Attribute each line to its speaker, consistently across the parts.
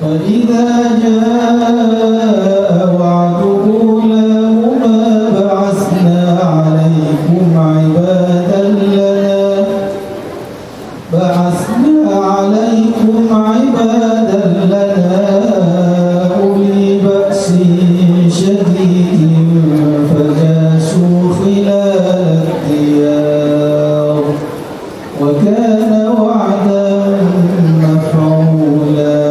Speaker 1: فإذا جاء وعد أولاهما بعثنا عليكم عبادا لنا أولي بأس شديد فجاسوا خلال الديار وكان وعدا مفعولا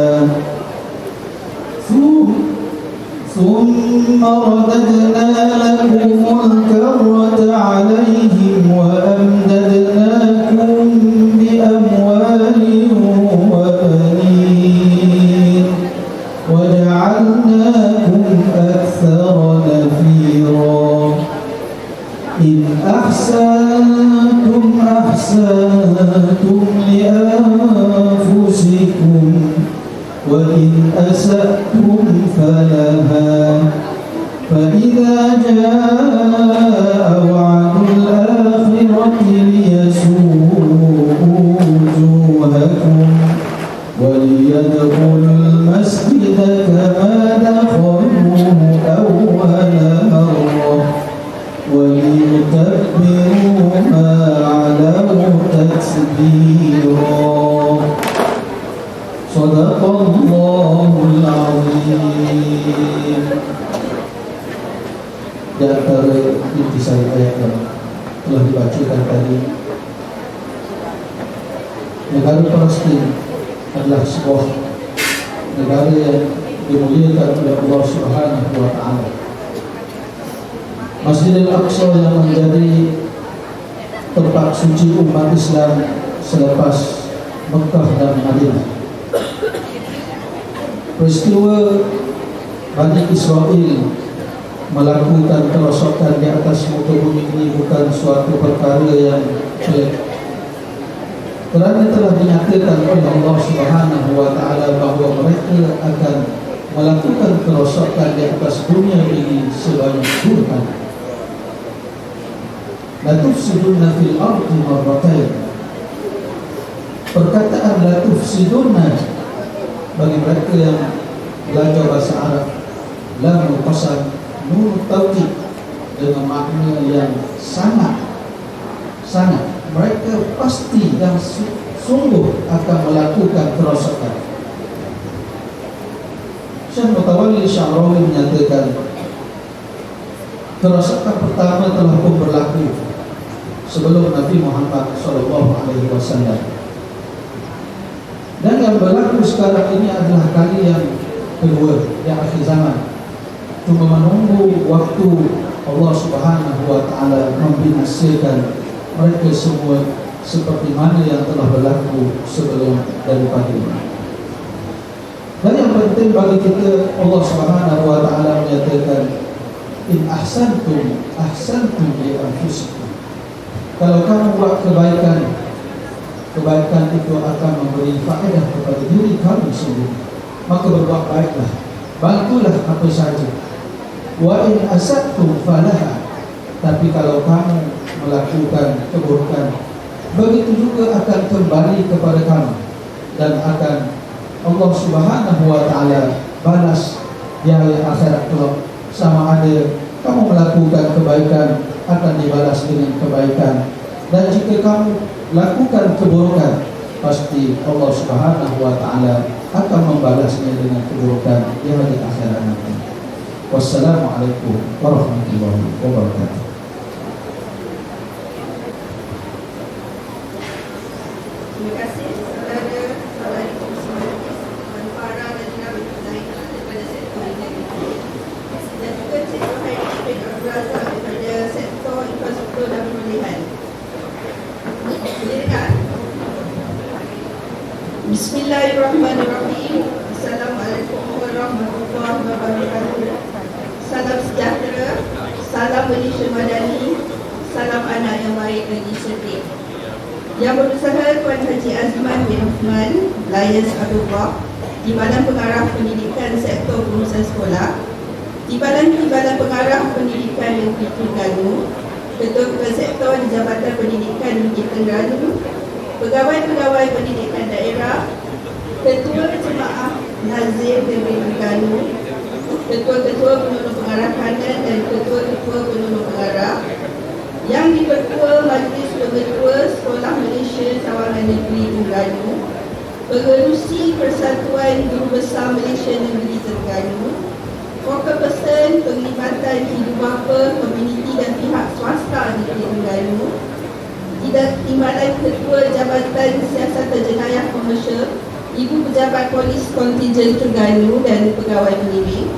Speaker 1: ثم رددنا لكم الكرة عليهم وأمددناكم بأموال وبنين وجعلناكم أكثر نفيرا إن أحسنتم لأنفسكم وإن أسأتم فلها فإذا جاء وعد الآخرة ليسوءوا وجوهكم وليدخلوا المسجد كما دخلوه أول مرة وليتبروا ما علوا تتبيرا. Sadaqallahul azim. Di antara intisari ayat yang telah dibacakan tadi, negara Palestin adalah sebuah negara yang dimuliakan oleh Allah Subhanahu wa Ta'ala. Masjidil Aqsa yang menjadi tempat suci umat Islam selepas Mekah dan Madinah. Peristiwa Bani Israel melakukan kerosakan di atas muka bumi ini bukan suatu perkara yang pelik, kerana telah dinyatakan oleh Allah Subhanahu wa Ta'ala bahawa mereka akan melakukan kerosakan di atas dunia ini sebanyak 2 kali. La tufsiduna fil ardi marratain. Perkataan la tufsiduna bagi mereka yang belajar bahasa Arab, lam qasam nun taukid dengan makna yang sangat mereka pasti dan sungguh akan melakukan kerosakan. Syekh Mutawalli Sya'rawi menyatakan kerosakan pertama telah pun berlaku sebelum Nabi Muhammad SAW. Dan yang berlaku sekarang ini adalah kali yang kedua di akhir zaman. Cuma menunggu waktu Allah Subhanahu wa Ta'ala membinasakan mereka semua seperti mana yang telah berlaku sebelum daripada ini. Dan yang penting bagi kita, Allah Subhanahu wa Ta'ala menyatakan in ahsantum li anfusikum. Kalau kamu buat kebaikan itu akan memberi faedah kepada diri kamu sendiri, maka berbuat baiklah, bantulah apa saja. Wa in asattum falaha. Tapi kalau kamu melakukan keburukan, begitu juga akan kembali kepada kamu dan akan Allah Subhanahu wa Ta'ala balas di hari akhirat kelak. Sama ada kamu melakukan kebaikan akan dibalas dengan kebaikan, dan jika kamu lakukan keburukan pasti Allah Subhanahu wa Ta'ala akan membalasnya dengan keburukan di hari akhirat nanti. Wassalamualaikum warahmatullahi wabarakatuh.
Speaker 2: Terima kasih saudara dan para dan daripada sektor integriti, dan juga Cikgu Hairi bin Abdul Razak daripada sektor infrastruktur dan pemulihan. Silakan. Bismillahirrahmanirrahim. Assalamualaikum warahmatullahi wabarakatuh. Salam sejahtera, salam Malaysia Madani, salam anak yang baik lagi cerdik. Yang berusaha Tuan Haji Azman bin Uthman Lions Abdullah, Timbalan Pengarah Pendidikan Sektor Pengurusan Sekolah, Timbalan Pengarah Pendidikan Negeri Terengganu, Ketua-Ketua Sektor di Jabatan Pendidikan Negeri Terengganu, Pegawai-pegawai pendidikan daerah, Ketua Jemaah Nazir Negeri Terengganu, Ketua-Ketua Penolong Pengarah Kanan dan Ketua-Ketua Penolong Pengarah, Yang di-Ketua Majlis Pengetua Sekolah Malaysia Cawangan Negeri Terengganu, Pengerusi Persatuan Guru Besar Malaysia Negeri Terengganu, Focal Person Penglibatan Ibu Bapa, Komuniti dan Pihak Swasta Negeri Terengganu, Timbalan Ketua Jabatan Siasatan Jenayah Komersial, Ibu Pejabat Polis Kontijen Terengganu dan Pegawai Penyidik,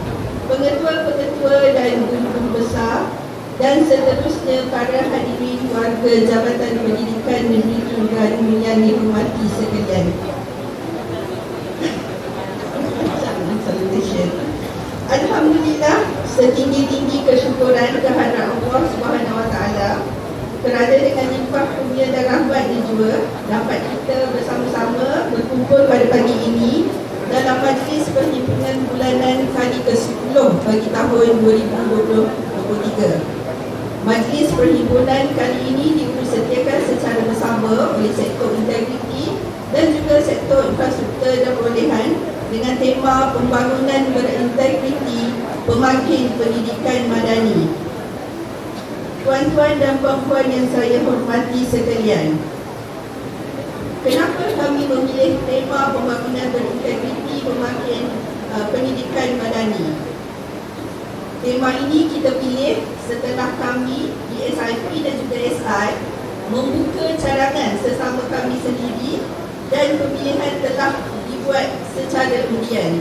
Speaker 2: Pengetua-pengetua dan guru-guru besar, dan seterusnya para hadirin warga Jabatan Pendidikan Negeri Terengganu yang dihormati sekalian. Alhamdulillah, setinggi-tinggi kesyukuran kehadrat Allah Subhanahu Wa Taala kerana dengan limpah kurnia dan rahmat Dia jua dapat kita bersama-sama berkumpul pada pagi ini dalam majlis perhimpunan bulanan kali ke-10 bagi tahun 2023. Majlis perhimpunan kali ini diurussetiakan secara bersama oleh sektor integriti dan juga sektor infrastruktur dan perolehan dengan tema pembangunan berintegriti pemakin pendidikan madani. Tuan-tuan dan puan-puan yang saya hormati sekalian, kenapa kami memilih tema pembangunan berintegriti pemakin pendidikan madani? Tema ini kita pilih setelah kami di SIP dan juga SI membuka cadangan sesama kami sendiri dan pemilihan telah dibuat secara undian.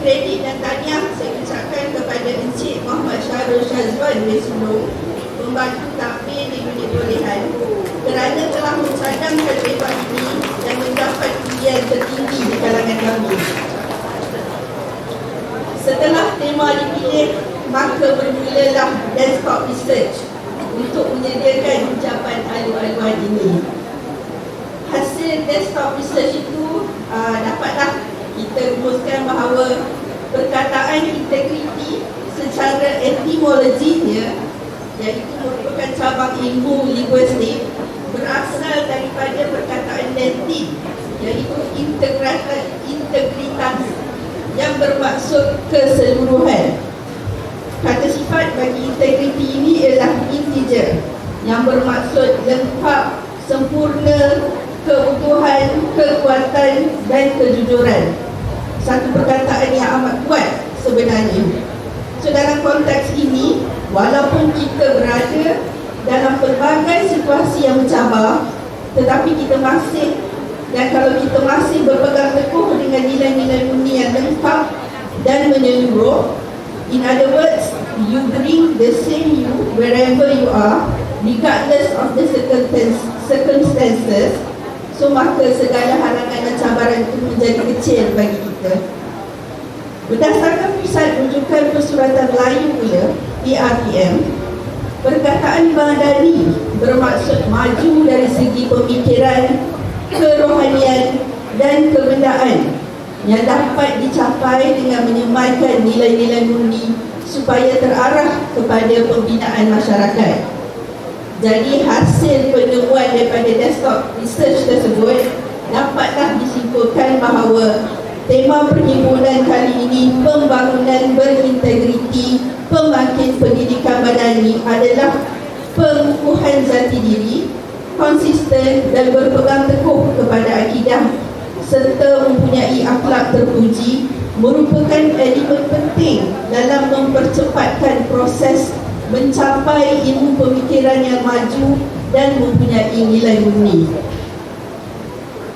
Speaker 2: Kredit dan tahniah saya ucapkan kepada Encik Muhammad Syahrul Syazwan Mesulung, pembantu takmir di unit perolehan, kerana telah mencadangkan tema ini dan mendapat undian tertinggi di kalangan kami. Setelah tema dipilih, maka bermulalah desktop research untuk menyediakan ucapan alu-aluan ini. Hasil desktop research itu dapatlah kita rumuskan bahawa perkataan integriti secara etimologinya, iaitu merupakan cabang ilmu linguistik, berasal daripada perkataan Latin iaitu integritas yang bermaksud keseluruhan. Kata sifat bagi integriti ini ialah integer yang bermaksud lengkap, sempurna, keutuhan, kekuatan dan kejujuran. Satu perkataan yang amat kuat sebenarnya. So dalam konteks ini, walaupun kita berada dalam pelbagai situasi yang mencabar, tetapi kita masih, dan kalau kita masih berpegang teguh dengan nilai-nilai murni yang lengkap dan menyeluruh, in other words, you bring the same you wherever you are, regardless of the circumstances, so maka segala halangan dan cabaran itu menjadi kecil bagi kita. Berdasarkan pusat rujukan persuratan Melayu pula, PRPM, perkataan madani bermaksud maju dari segi pemikiran, kerohanian dan kebendaan yang dapat dicapai dengan menyemaikan nilai-nilai murni supaya terarah kepada pembinaan masyarakat. Jadi hasil penemuan daripada desktop research tersebut dapatlah disimpulkan bahawa tema perhimpunan kali ini, pembangunan berintegriti pemakin pendidikan madani, adalah pengukuhan jati diri, konsisten dan berpegang teguh kepada akidah serta mempunyai akhlak terpuji, merupakan elemen penting dalam mempercepatkan proses mencapai ilmu pemikiran yang maju dan mempunyai nilai murni.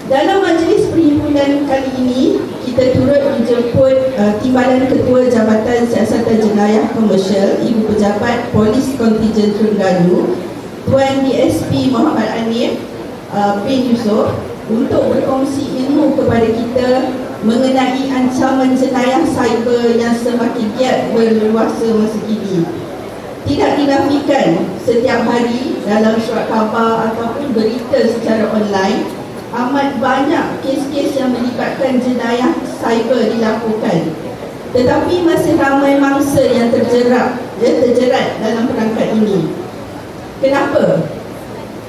Speaker 2: Dalam majlis perhimpunan kali ini, kita turut dijemput Timbalan Ketua Jabatan Siasatan Jenayah Komersial, Ibu Pejabat Polis Kontijen Terengganu, Tuan DSP Muhammad Anif bin Yusof, untuk berkongsi ilmu kepada kita mengenai ancaman jenayah cyber yang semakin giat berleluasa masa kini. Tidak dinafikan, setiap hari dalam surat khabar ataupun berita secara online, amat banyak kes-kes yang melibatkan jenayah cyber dilakukan. Tetapi masih ramai mangsa yang terjerat dalam perangkat ini. Kenapa?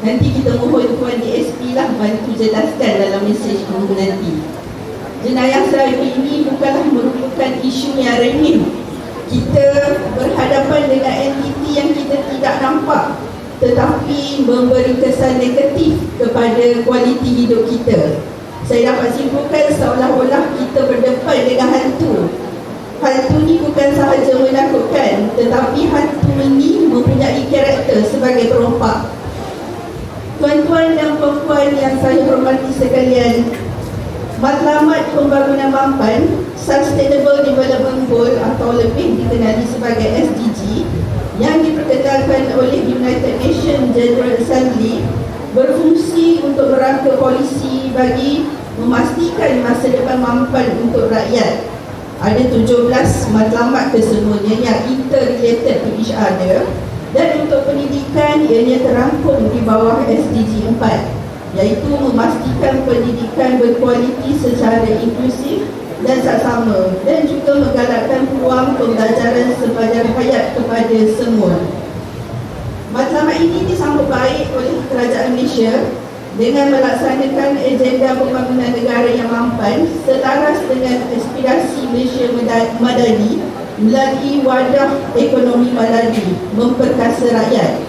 Speaker 2: Nanti kita mohon Tuan DSP lah bantu jelaskan dalam mesej ini nanti. Jenayah cyber ini bukanlah merupakan isu yang remeh. Kita berhadapan dengan entiti yang kita tidak nampak, tetapi memberi kesan negatif kepada kualiti hidup kita. Saya dapat simpulkan seolah-olah kita berdepan dengan hantu. Hantu ni bukan sahaja menakutkan, tetapi hantu ini mempunyai karakter sebagai perompak. Tuan-tuan dan puan-puan yang saya hormati sekalian, Matlamat Pembangunan Mampan, Sustainable Development Goal atau lebih dikenali sebagai SDG, yang diperkenalkan oleh United Nations General Assembly, berfungsi untuk merangka polisi bagi memastikan masa depan mampan untuk rakyat. Ada 17 matlamat kesemuanya yang interrelated to each other, dan untuk pendidikan ianya terangkum di bawah SDG 4, iaitu memastikan pendidikan berkualiti secara inklusif dan saksama, dan juga menggalakkan peluang pembelajaran sepanjang hayat kepada semua. Matlamat ini disambut baik oleh Kerajaan Malaysia dengan melaksanakan agenda pembangunan negara yang mampan selaras dengan aspirasi Malaysia Madani melalui wadah ekonomi madani memperkasa rakyat.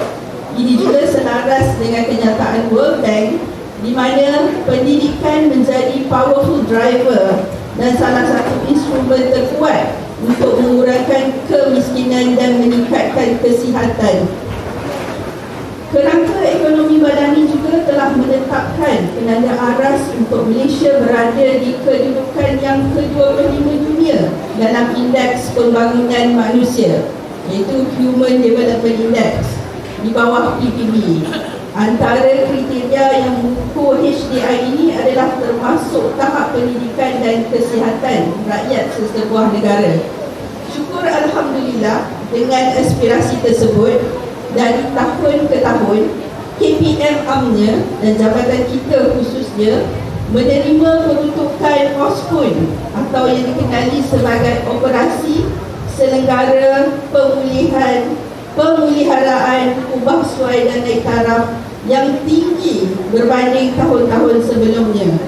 Speaker 2: Ini juga selaras dengan kenyataan World Bank di mana pendidikan menjadi powerful driver dan salah satu instrumen terkuat untuk mengurangkan kemiskinan dan meningkatkan kesihatan. Kerangka ekonomi madani juga telah menetapkan penanda aras untuk Malaysia berada di kedudukan yang ke-25 dunia dalam Indeks Pembangunan Manusia, iaitu Human Development Index, di bawah PBB. Antara kriteria yang mengukur HDI ini adalah termasuk tahap pendidikan dan kesihatan rakyat sesebuah negara. Syukur Alhamdulillah, dengan aspirasi tersebut, dari tahun ke tahun, KPM UMNO dan jabatan kita khususnya menerima peruntukan OSPUN atau yang dikenali sebagai Operasi Selenggara Pemeliharaan Ubah Suai dan Naik Taraf yang tinggi berbanding tahun-tahun sebelumnya.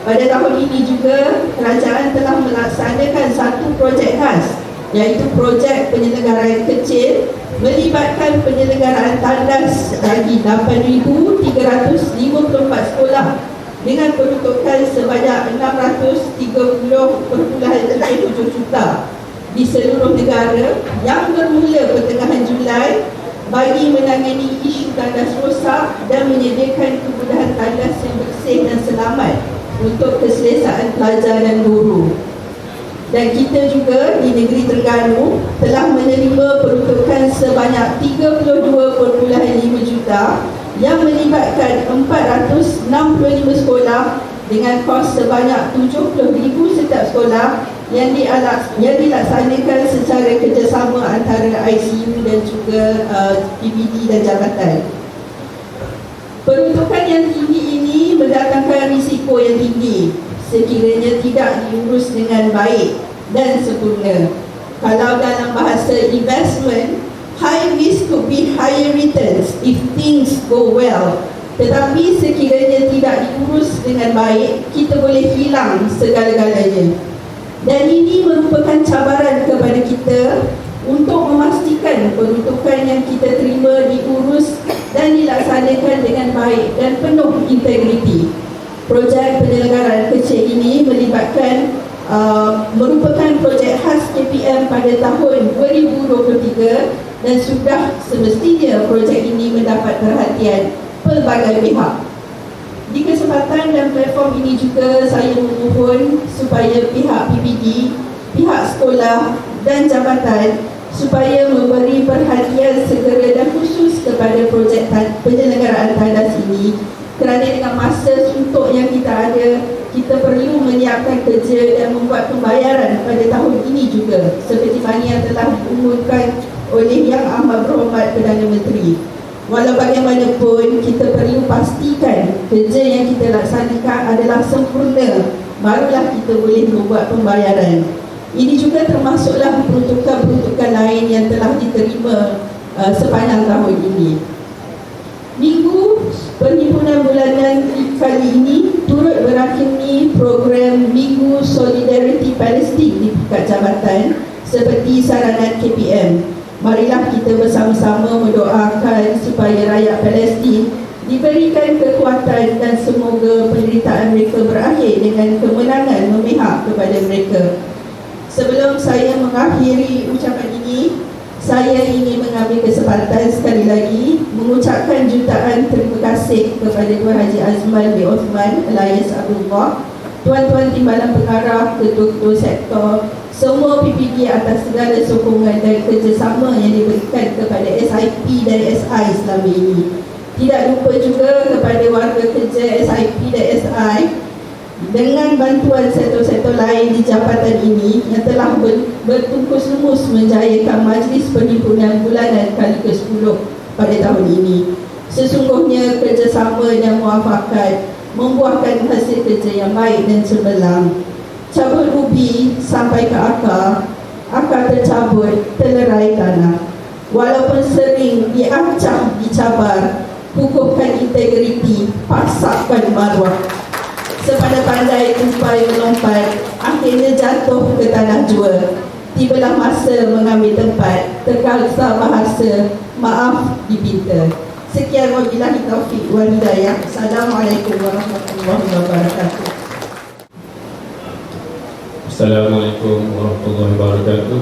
Speaker 2: Pada tahun ini juga, kerajaan telah melaksanakan satu projek khas, iaitu projek penyelenggaraan kecil melibatkan penyelenggaraan tandas bagi 8,354 sekolah dengan peruntukan sebanyak 630.7 juta di seluruh negara yang bermula pertengahan Julai bagi menangani isu tandas rosak dan menyediakan kemudahan tandas yang bersih dan selamat untuk keselesaan pelajar dan guru. Dan kita juga di negeri Terengganu telah menerima peruntukan sebanyak 32.5 juta yang melibatkan 465 sekolah dengan kos sebanyak 70,000 setiap sekolah yang dilaksanakan secara kerjasama antara ICU dan juga PBD dan jabatan. Peruntukan yang tinggi ini mendatangkan risiko yang tinggi sekiranya tidak diurus dengan baik dan sempurna. Kalau dalam bahasa investment, high risk could be higher returns if things go well. Tetapi sekiranya tidak diurus dengan baik, kita boleh hilang segala-galanya. Dan ini merupakan cabaran kepada kita untuk memastikan peruntukan yang kita terima diurus dan dilaksanakan dengan baik dan penuh integriti. Projek penyelenggaraan kecil ini merupakan projek khas KPM pada tahun 2023 dan sudah semestinya projek ini mendapat perhatian pelbagai pihak. Di kesempatan dan platform ini juga saya memohon supaya pihak PBD, pihak sekolah dan jabatan supaya memberi perhatian segera dan khusus kepada projek penyelenggaraan tandas ini, kerana dengan masa suntuk yang kita ada, kita perlu menyiapkan kerja dan membuat pembayaran pada tahun ini juga, seperti mana yang telah diumumkan oleh Yang Amat Berhormat Perdana Menteri. Walau bagaimanapun, kita perlu pastikan kerja yang kita laksanakan adalah sempurna, barulah kita boleh membuat pembayaran. Ini juga termasuklah peruntukan-peruntukan lain yang telah diterima sepanjang tahun ini. Minggu Perhimpunan Bulanan kali ini turut berakhirnya program Minggu Solidariti Palestin di Pekat Jabatan seperti saranan KPM. Marilah kita bersama-sama mendoakan supaya rakyat Palestin diberikan kekuatan dan semoga penderitaan mereka berakhir dengan kemenangan memihak kepada mereka. Sebelum saya mengakhiri ucapan ini, saya ingin mengambil kesempatan sekali lagi mengucapkan jutaan terima kasih kepada Tuan Haji Azman bin Osman Elias Abdullah, Tuan-Tuan Timbalan Pengarah, Ketua-Ketua Sektor, semua PPD atas segala sokongan dan kerjasama yang diberikan kepada SIP dan SI selama ini. Tidak lupa juga kepada warga kerja SIP dan SI dengan bantuan sektor-sektor lain di jabatan ini yang telah bertungkus lumus menjayakan Majlis Perhimpunan Bulanan kali ke-10 pada tahun ini. Sesungguhnya kerjasama dan muafakat membuahkan hasil kerja yang baik dan cemerlang. Cabut ubi sampai ke akar tercabut telerai tanah. Walaupun sering diacah, dicabar, kukuhkan integriti, paksakkan maruah. Sepandai-pandai tupai melompat, akhirnya jatuh ke tanah jua. Tibalah masa mengambil tempat, terkalsa bahasa, maaf dipinta. Sekian wabillahi taufiq wal hidayah. Assalamualaikum warahmatullahi wabarakatuh.
Speaker 3: Assalamualaikum warahmatullahi wabarakatuh.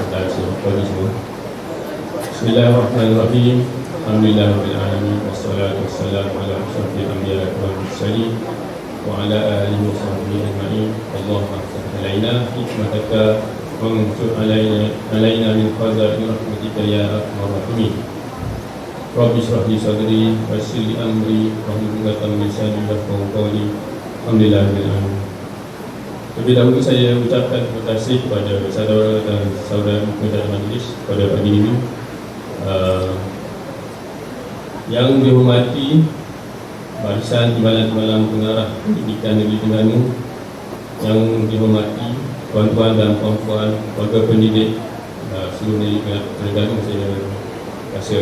Speaker 3: Selamat pagi semua. Bismillahirrahmanirrahim. Alhamdulillahirabbil alamin wassalatu wassalamu ala asyrafil anbiya'i wal mursalin wa ala alihi wa sahbihi ajma'in. Allahumma iftah alaina hikmataka wa ansur alaina min khaza'in rahmatika ya arhamar rahimin. Rabbi shrah li sadri wa yassir li amri wahlul 'uqdatam min lisani yafqahu qawli. Alhamdulillahirabbil alamin. Lebih dahulu saya ucapkan terima kasih kepada saudara dan saudara penghadiri majlis pada pagi ini. Yang dihormati Barisan Timbalan-Timbalan Pengarah Pendidikan Negeri Terengganu, yang dihormati tuan-tuan dan puan-puan warga pendidik seluruh negeri Terengganu, saya rasa.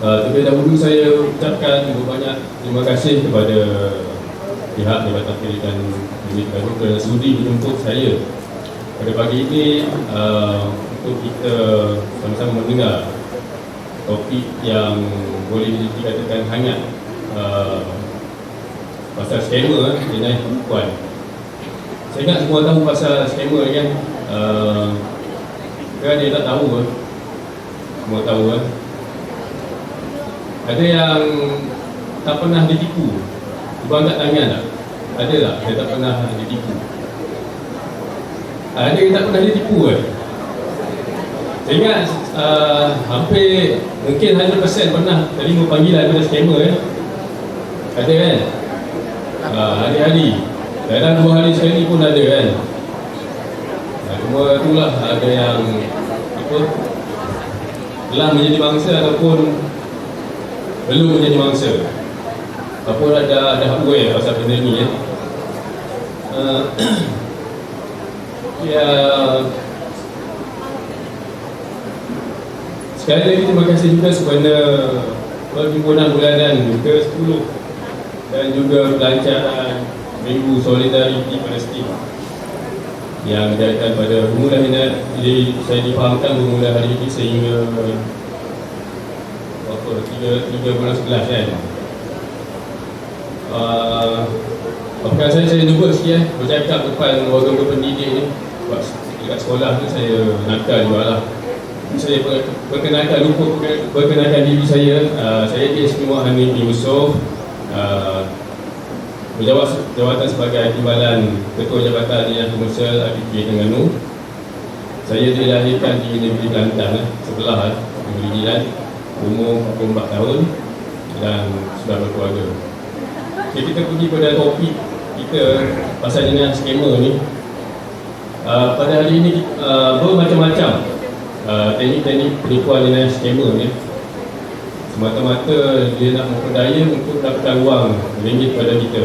Speaker 3: Terlebih dahulu saya ucapkan banyak terima kasih kepada pihak Jabatan Pendidikan Negeri Terengganu kerana sudi menjemput saya pada pagi ini untuk kita sama-sama mendengar topik yang boleh dikatakan hangat, pasal skema jenayah penipuan. Saya ingat semua tahu pasal skema kan, kan dia tak tahu kan? Semua tahu kan? Ada yang tak pernah ditipu. Cuba angkat tangan tak? Ada tak? Dia tak pernah ditipu. Ada yang tak pernah ditipu kan? Saya ingat hampir mungkin 100% pernah terima panggilan pada skema kan? Ada kan? Hari-hari. Dalam 2 hari sekali pun ada kan? Cuma itulah ada yang apa, telah menjadi mangsa ataupun belum menjadi mangsa. Apa ada aware pasal benda ni ya. Sekali lagi terima kasih juga kepada Perhimpunan Bulanan ke-10 dan juga pelancaran Minggu Solidariti Palestin yang diadakan pada bermula jadi saya difahamkan bermula hari ini sehingga 3 bulan 11 kan. Apakah saya cuba sikit bercakap depan warga pendidik ni. Sebab dekat sekolah tu saya nakal juga lah. Saya perkenalkan diri saya. Saya DSP Muhammad bin Yusof, berjawab jawatan sebagai Timbalan Ketua Jabatan Dinas Komersial APK Terengganu. Saya dilahirkan di negeri Kelantan, sebelah negeri Jiran, umur 44 tahun dan sudah berkeluarga. Jadi kita pergi pada topik kita pasal jenayah skema ni. Pada hari ini bermacam-macam teknik-teknik penipuan jenayah skema ni. Semata-mata dia nak memperdaya untuk dapatkan wang ringgit pada kita.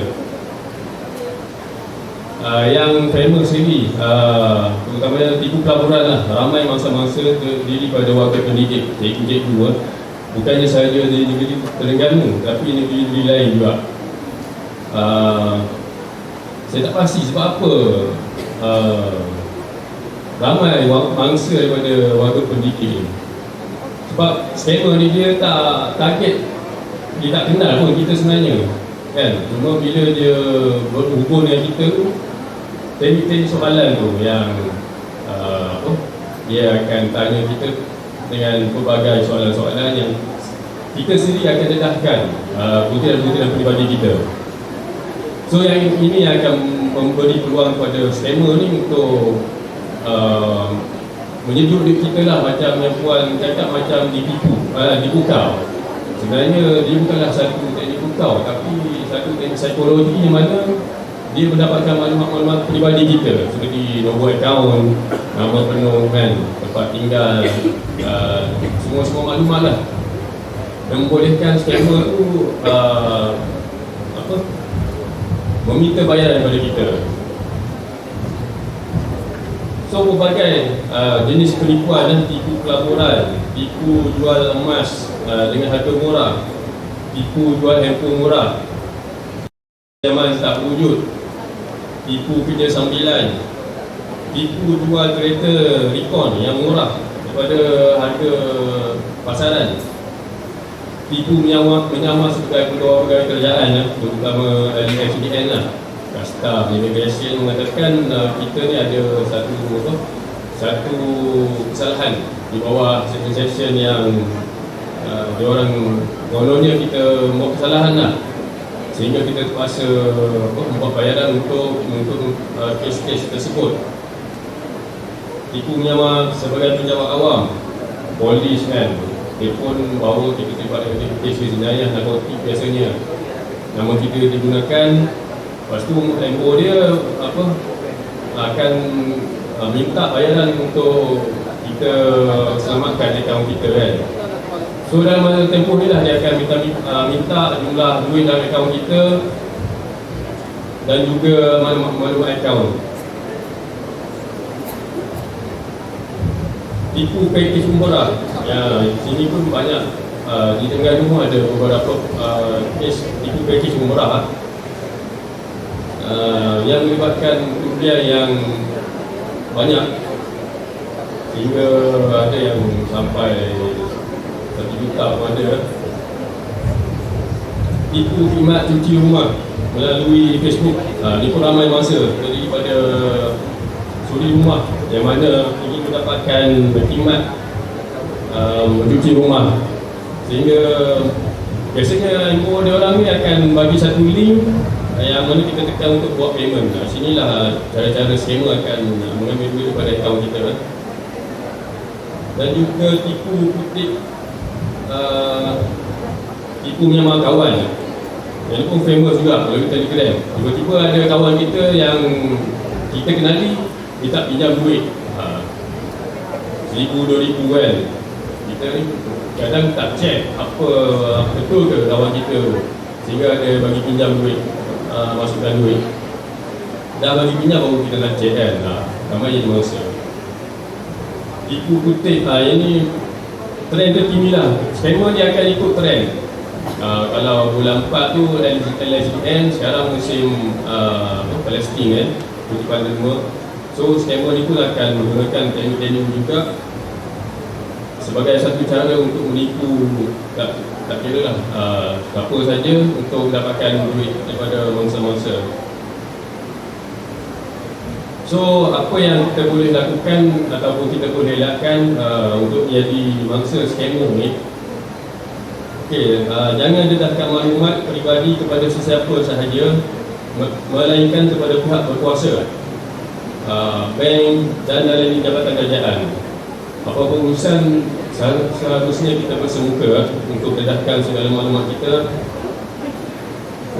Speaker 3: Yang famous ini terutamanya tipu pelaburan lah. Ramai mangsa-mangsa terdiri pada warga pendidik, cikgu-cikgu bukannya sahaja di negeri Terengganu tapi negeri-negeri lain juga. Saya tak pasti sebab apa ramai mangsa daripada warga pendidik. Sebab scammer ni dia tak target, dia tak kenal pun kita sebenarnya kan. Cuma bila dia berhubung dengan kita tu, teknik soalan tu yang dia akan tanya kita dengan pelbagai soalan-soalan yang kita sendiri akan dedahkan butiran-butiran peribadi kita. So yang ini akan memberi peluang kepada scammer ni untuk menyejuk diri kita lah, macam yang Puan cakap, macam dibukau. Sebenarnya dia bukanlah satu teknik bukau, tapi satu teknik psikologi yang mana dia mendapatkan maklumat-maklumat peribadi kita seperti nombor akaun, nama penuh kan, tempat tinggal, semua maklumat lah yang membolehkan scammer tu meminta bayaran daripada kita. So berbagai jenis penipuan, tipu pelaburan, tipu jual emas dengan harga murah, tipu jual handphone murah, zaman tak berwujud, tipu kerja sambilan, tipu jual kereta Recon yang murah daripada harga pasaran, tipu menyamar sebagai pegawai kerajaan, terutama dari SDN lah, Kasta Immigration mengatakan kita ni ada satu kesalahan di bawah section yang diorang kononnya kita buat kesalahan lah, sehingga kita terpaksa membuat bayaran untuk kes-kes tersebut. Tipu menyamar sebagai penjawat awam, polis kan, telefon bawa kita terlibat dengan kes jenayah narkotik biasanya, nama kita digunakan. Lepas tu tempoh dia akan minta bayaran untuk kita selamatkan akaun kita kan. So dalam masa tempoh ni lah dia akan minta jumlah duit dalam akaun kita dan juga maklumat akaun. Tipu package umrah, ya sini pun banyak, di Terengganu ada beberapa kes tipu package umrah yang melibatkan rupiah yang banyak, sehingga ada yang sampai 1 juta pun ada. Tipu khidmat cuci rumah melalui Facebook, ni pun ramai masa terdiri pada suri rumah yang mana ingin mendapatkan khidmat mencuci rumah, sehingga biasanya info dia orang ni akan bagi satu link yang mana kita tekan untuk buat payment. Sinilah cara-cara scammer akan mengambil duit daripada akaun kita. Dan juga tipu kutip, tipu menyamar kawan. Yang pun famous juga melalui Telegram. Tiba-tiba ada kawan kita yang kita kenali, dia tak pinjam duit 1,000, 2,000 kan. Kita ni kadang tak check apa betul ke kawan kita, sehingga ada bagi pinjam duit, masukkan duit. Dah bagi pinjam baru kita nak check kan. Ramai jadi masa. Tipu kutip, ini trend terkini lah. Scammer dia akan ikut trend. Kalau bulan 4 tu LSDN, sekarang musim Palestin kan, kutipan kedua. So scammer ni pun akan menggunakan teknik-teknik juga sebagai satu cara untuk menipu, tak kira lah siapa saja, untuk mendapatkan duit daripada mangsa-mangsa. So apa yang kita boleh lakukan ataupun kita boleh elakkan untuk menjadi mangsa scammer ni? Jangan dedahkan maklumat peribadi kepada sesiapa sahaja, melainkan kepada pihak berkuasa, bank dan dalam jabatan kerajaan. Apa-apa urusan seharusnya kita bersemuka untuk dedahkan segala maklumat kita.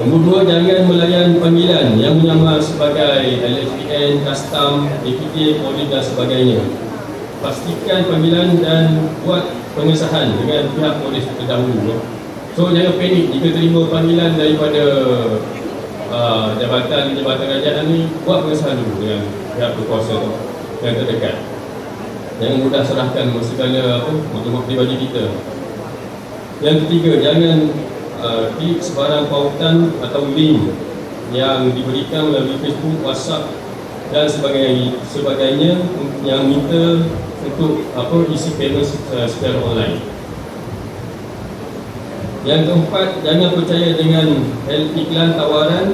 Speaker 3: Nombor 2, jangan melayan panggilan yang menyamar sebagai LHDN, Custom, DPT, Polis dan sebagainya. Pastikan panggilan dan buat pengesahan dengan pihak polis terdahulu. So jangan panik jika terima panggilan daripada jabatan kerajaan ni, buat pengesahan dulu dengan pihak berkuasa yang terdekat. Jangan mudah serahkan segala maklumat pribadi kita. Yang ketiga, jangan klik sebarang pautan atau link yang diberikan melalui Facebook, WhatsApp dan sebagainya yang minta untuk isi payment secara online. Yang keempat, jangan percaya dengan iklan tawaran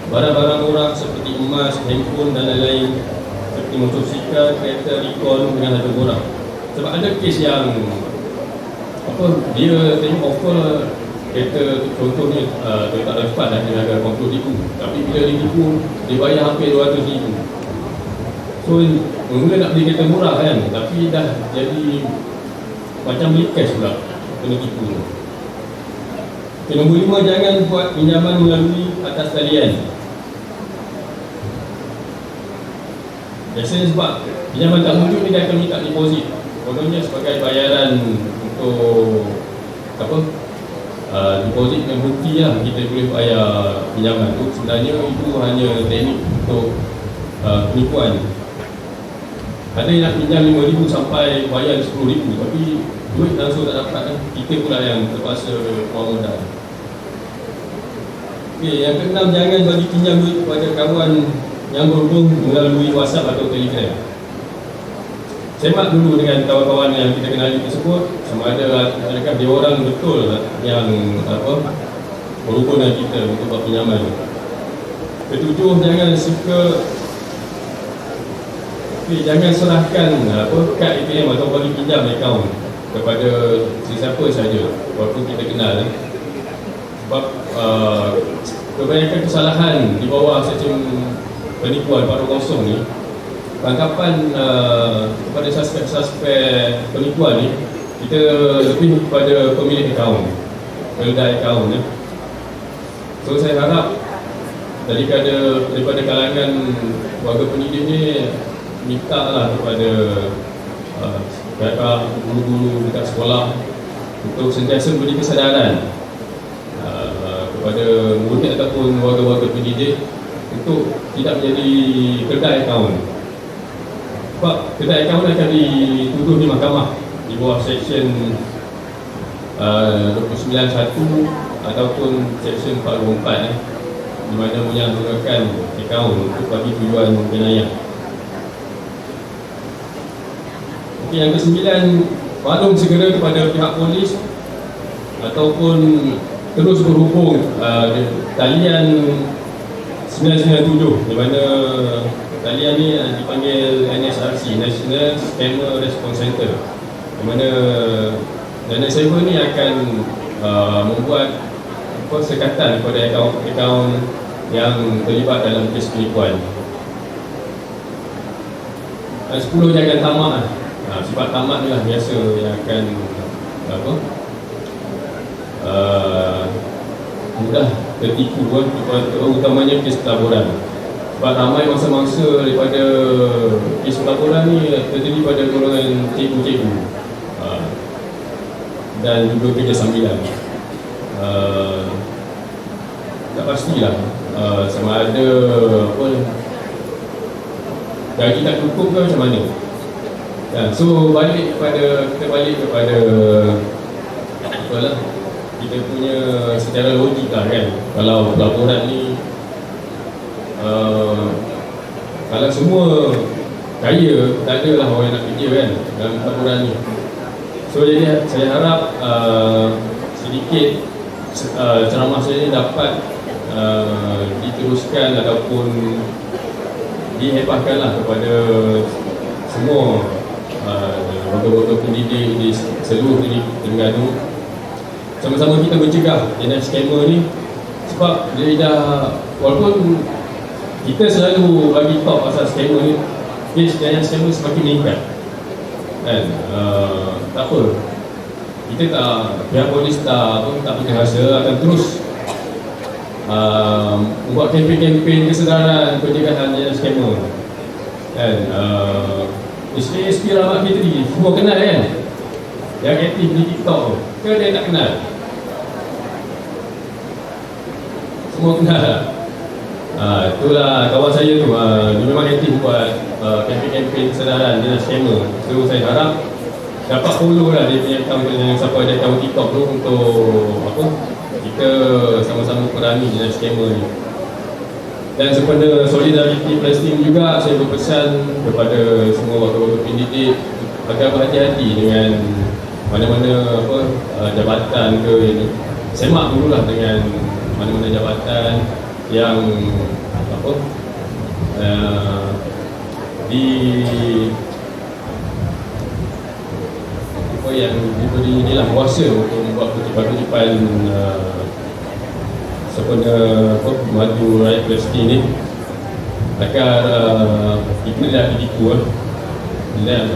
Speaker 3: barang-barang murah seperti emas, handphone dan lain-lain, seperti motosikal, kereta recon dengan harga murah. Sebab ada kes yang dia tengok offer kereta, contohnya Toyota RAV4 dengan harga RM40,000, tapi bila dia tipu, dia bayar hampir RM200,000. So mula nak beli kereta murah kan, tapi dah jadi macam beli cash pula, kena tipu. Okay, nombor 5, jangan buat pinjaman melalui atas talian. Biasanya sebab pinjaman tak muncul ni, dia akan minta deposit. Kononnya sebagai bayaran untuk deposit yang bukti lah kita boleh bayar pinjaman tu. Sebenarnya itu hanya teknik untuk penipuan. Ada yang nak pinjam RM5,000 sampai bayar RM10,000, tapi duit langsung tak dapat kan. Kita pula yang terpaksa keluar modal. Okay, yang keenam, jangan bagi pinjam duit kepada kawan yang berhubung melalui WhatsApp atau Telegram. Semak dulu dengan kawan-kawan yang kita kenali tersebut, sama ada adakah dia orang betul yang berhubung dengan kita untuk buat pinjaman. Ketujuh, jangan serahkan kad ATM atau bagi pinjam akaun kepada sesiapa saja walaupun kita kenal. Sebab kebanyakan kesalahan di bawah sistem penipuan 4.0 ni, tangkapan kepada suspek penipuan ni, kita lebih kepada pemilik akaun, pengguna akaun. So saya harap daripada kalangan warga pendidik ni, minta lah kepada kakak, guru-guru dekat sekolah untuk sentiasa beri kesedaran kepada murid ataupun warga-warga pendidik untuk tidak menjadi kedai akaun. Sebab kedai akaun akan dituduh di mahkamah di bawah Seksyen 291 ataupun Seksyen 44 di mana menyalahgunakan akaun untuk bagi tujuan jenayah. Yang ke-9, maklum segera kepada pihak polis ataupun terus berhubung talian 997, di mana talian ni dipanggil NSRC, National Scammer Response Center, di mana dana server ni akan membuat sekatan kepada akaun yang terlibat dalam kes penipuan. 10, jangan tamak. Sebab tamak ni lah biasa yang akan mudah tertipu, terutamanya kes pelaburan. Sebab ramai mangsa-mangsa daripada kes pelaburan ni terdiri pada golongan cikgu-cikgu dan juga kerja sambilan. Tak pastilah sama ada gaji tak cukup ke macam mana. So kita balik kepada kita punya secara logik lah kan. Kalau pelaburan ni kalau semua kaya, tak ada lah orang yang nak kerja kan dalam pelaburan ni. So jadi saya harap sedikit ceramah saya ni dapat diteruskan ataupun dihebahkanlah kepada semua warga-warga pendidik di seluruh Terengganu. Sama-sama kita mencegah jenis scammer ni. Sebab dia dah, walaupun kita selalu bagi tahu pasal scammer ni, kes jenis scammer semakin meningkat kan. Tak apa, kita tak, pihak polis tak punya rasa akan terus membuat kempen-kempen kesedaran pencegahan jenis scammer kan. SP Rahmat Fitri, semua kenal kan? Yang aktif di TikTok ke dia tak kenal? Semua kenal. Itulah kawan saya tu, dia memang aktif buat kempen-kempen kesedaran jenis scammer. So saya harap dapat follow lah dia punya account dengan siapa ada account TikTok tu untuk apa, kita sama-sama perangi dengan scammer ni. Dan sepada solidariti Palestin juga, saya berpesan kepada semua wakil-wakil pendidik agar berhati-hati dengan mana-mana apa jabatan ke ini. Semak dululah dengan mana-mana jabatan yang apa di apa yang diberi inilah kuasa untuk membuat kutipan-kutipan sepenuhnya maju rakyat Palestin ni agar kita tidak ditipu dan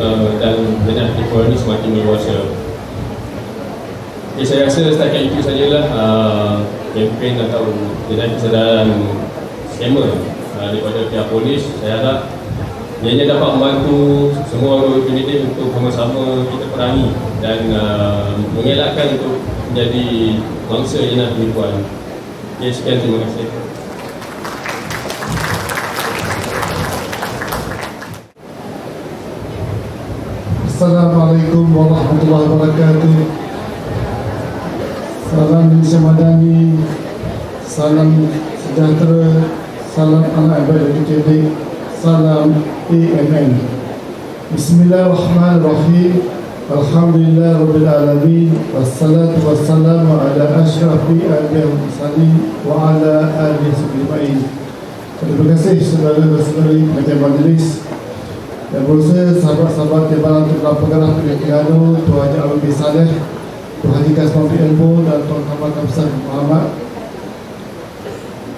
Speaker 3: dengan tipuan ini semakin berkuasa. Okay, saya rasa setakat itu sajalah kempen atau dengan kesedaran scammer daripada pihak polis. Saya harap ianya dapat membantu semua orang pendidik untuk sama-sama kita perangi dan mengelakkan untuk menjadi mangsa jenayah penipuan. Okay, sekian, terima kasih.
Speaker 4: Assalamualaikum warahmatullahi wabarakatuh. Salam Indonesia Madani, salam sejahtera, salam anak ibadah didik, salam AMN. Bismillahirrahmanirrahim. Alhamdulillah Rabbil Alamin. Wassalatu wassalamu ala ashrafi anbiya'i wal mursalin wa ala alihi ajma'in. Terima kasih saudara-saudari pengajar majlis dan berusaha sahabat-sahabat Timbalan Tengah Penggarah Terengganu, Tuan Haji Abang bin Saleh, Tuan Haji Kasman bin Elmo dan Tuan Kamal Kamsan Muhammad,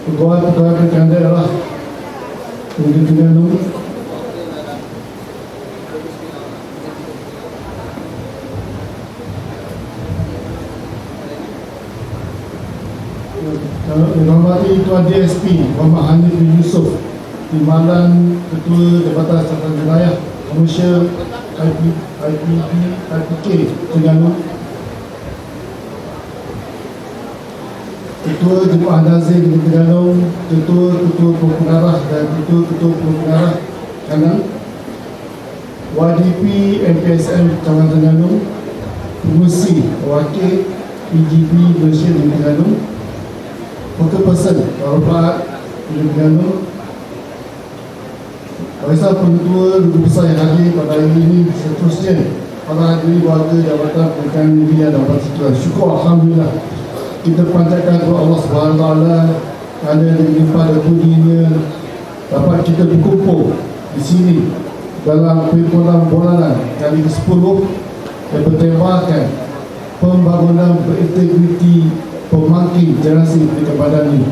Speaker 4: pegawai-pegawai pimpinan daerah Terengganu, Menghormati Tuan DSP Muhammad Hanif bin Yusof, Timbalan Ketua Jabatan Siasatan Jenayah Komersial IPK Terengganu, Ketua Jemaah Nazir di Terengganu, Ketua Pengarah dan Ketua Pengarah Kanan, YDP MPSM Kawasan Terengganu, Pengurusi Wakil PGP Malaysia di Terengganu, Wakil Person Warufat di Terengganu, Barisan Pengetua Duku Besar yang hadir pada hari ini, seterusnya para hadirin warga Jabatan Pendidikan Negeri dan Persatuan. Syukur Alhamdulillah kita panjatkan kepada Allah SWT kerana dilimpah dan pujinya dapat kita berkumpul di sini dalam perhimpunan bulanan kali ke-10 yang bertemakan pembangunan berintegriti pemangkin generasi pendidikan madani.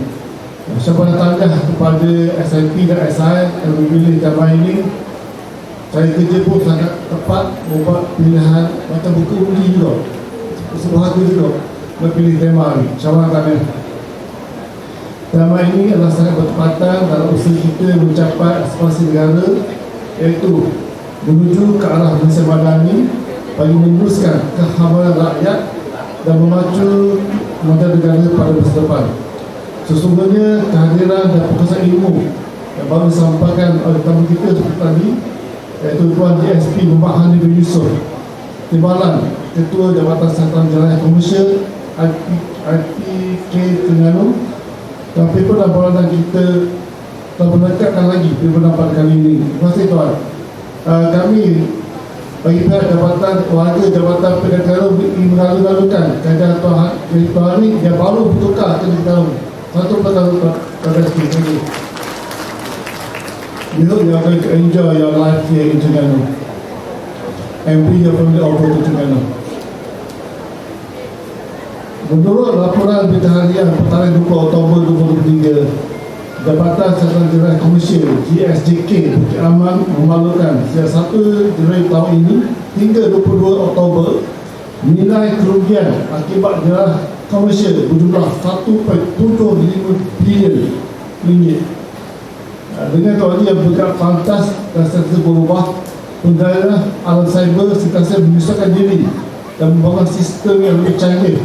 Speaker 4: Saya bertanya kepada SIP dan SI yang memilih tema ini. Saya kerja pun sangat tepat membuat pilihan macam buku undi juga, sebuah juga memilih tema ini. InsyaAllah tema ini adalah sangat bertepatan dalam usaha kita mencapai aspirasi negara, iaitu menuju ke arah Malaysia Madani bagi meneruskan kehamalan rakyat dan memacu kemajuan negara pada masa depan. Sesungguhnya kehadiran dan perkongsian ilmu yang baru disampaikan oleh tamu kita seperti tadi, iaitu Tuan DSP Muhammad Hanif bin Yusof, Timbalan Ketua Jabatan Siasatan Jenayah Komersial IPK Terengganu, dan pimpinan bulanan kita telah meningkatkan lagi pimpinan pada kali ini. Terima kasih Tuan. Kami bagi pihak jabatan warga Jabatan Pendidikan mengalu-alukan kajian Tuan ini yang baru bertukar ke tahun. Satu pertama pada sikit lagi. We hope you are going to enjoy your life here in Terengganu and bring your family over to Terengganu. Menurut laporan berita harian pertanggal 20 Oktober 2023, Jabatan Siasatan Jenayah Komersial JSJK Bukit Aman memalukan sejak 1 Julai tahun ini hingga 22 Oktober nilai kerugian akibat jenayah komersial berjumlah 1.75 bilion ringgit. Dengan kondisi yang bergerak fantas dan sentiasa berubah, pengguna alam cyber sentiasa menyusahkan diri dan membangun sistem yang lebih canggih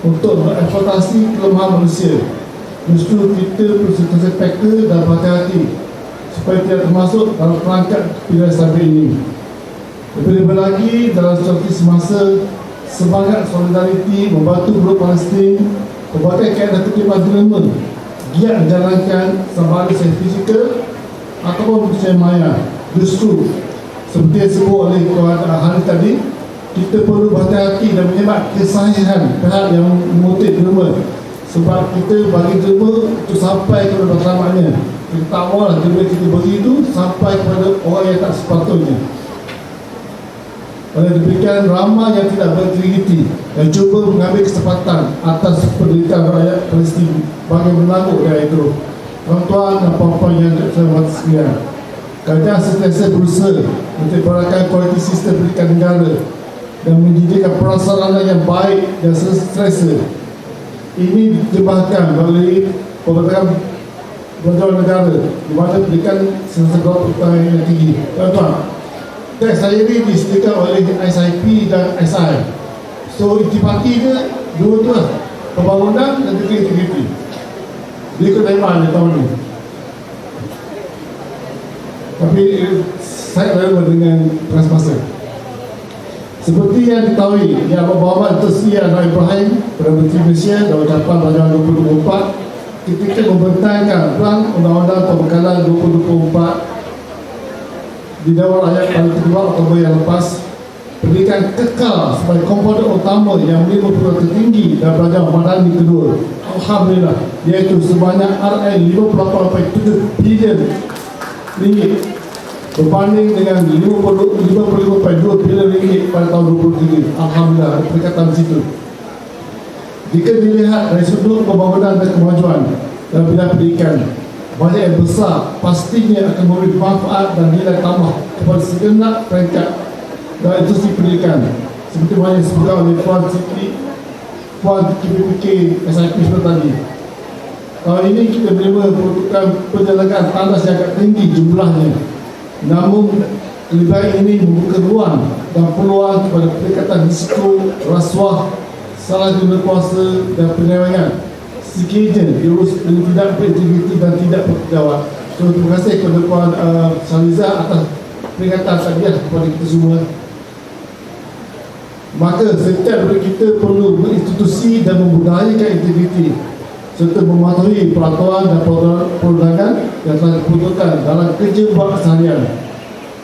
Speaker 4: untuk mengeksploitasi kelemahan manusia. Justru kita perlu sentiasa peka dan berhati-hati supaya tidak termasuk dalam perangkap pilihan cyber ini. Lebih lagi dalam strategi semasa semangat solidariti membantu buruh Palestin, berbagai kaedah kutipan agreement giat menjalankan sama ada secara fizikal ataupun secara maya. Justru seperti yang disebut oleh Tuan Hari tadi, kita perlu berhati-hati dan menyemak kesahihan pihak yang mengutip agreement, sebab kita bagi agreement untuk sampai kepada matlamatnya. Kita tak maulah agreement kita bagi itu sampai kepada orang yang tak sepatutnya. Oleh demikian, ramai yang tidak berintegriti yang cuba mengambil kesempatan atas penderitaan rakyat Palestin bagi menangguh dari itu. Tuan-tuan dan puan-puan yang saya hormati sekalian, kerajaan sentiasa berusaha menciptakan kualiti sistem pendidikan negara dan menjadikan prasarana yang baik dan selesa. Ini diterjemahkan melalui pembentukan bantuan negara di mana pendidikan sentiasa berupaya yang tinggi. Tuan-tuan, teks saya ini disediakan oleh SIP dan SI. So, intipati dia dua tu lah, pembangunan dan integriti. Dia ikut dari mana tahun ni. Tapi saya rela dengan transmasa. Seperti yang diketahui, Yang Berhormat Datuk Seri Anwar Ibrahim, Perdana Menteri Malaysia dalam ucapan Rajah 2024 ketika membentangkan Peran Undang-Undang Pembekalan 2024 di Dewan Rakyat pada 2 Oktober yang lepas, pendidikan kekal sebagai komponen utama yang menerima peluang tertinggi dan belajar madani kedua. Alhamdulillah, iaitu sebanyak RM58.7 bilion berbanding dengan RM55.2 bilion pada tahun 2023. Alhamdulillah, ada peningkatan di situ. Jika dilihat dari sudut pembangunan dan kemajuan dalam bidang pendidikan, banyak yang besar pastinya akan memberi manfaat dan nilai tambah kepada segenap peringkat dan institusi pendidikan, seperti mana yang disebutkan oleh Puan Siti, Puan KPPK SIP seperti tadi. Tahun ini kita menerima peruntukan penjelagaan tandas yang agak tinggi jumlahnya, namun lebih baik ini membuka ruang dan peluang kepada peningkatan risiko rasuah, salah guna kuasa dan penyelewengan sekiranya diurus dengan tidak berintegriti dan tidak bertanggungjawab. So, terima kasih kepada Puan Shaliza atas peringatan tadiah kepada kita semua. Maka setiap dari kita perlu berinstitusi dan membudayakan integriti serta mematuhi peraturan dan perundangan yang telah diperuntukkan dalam kerja buat seharian.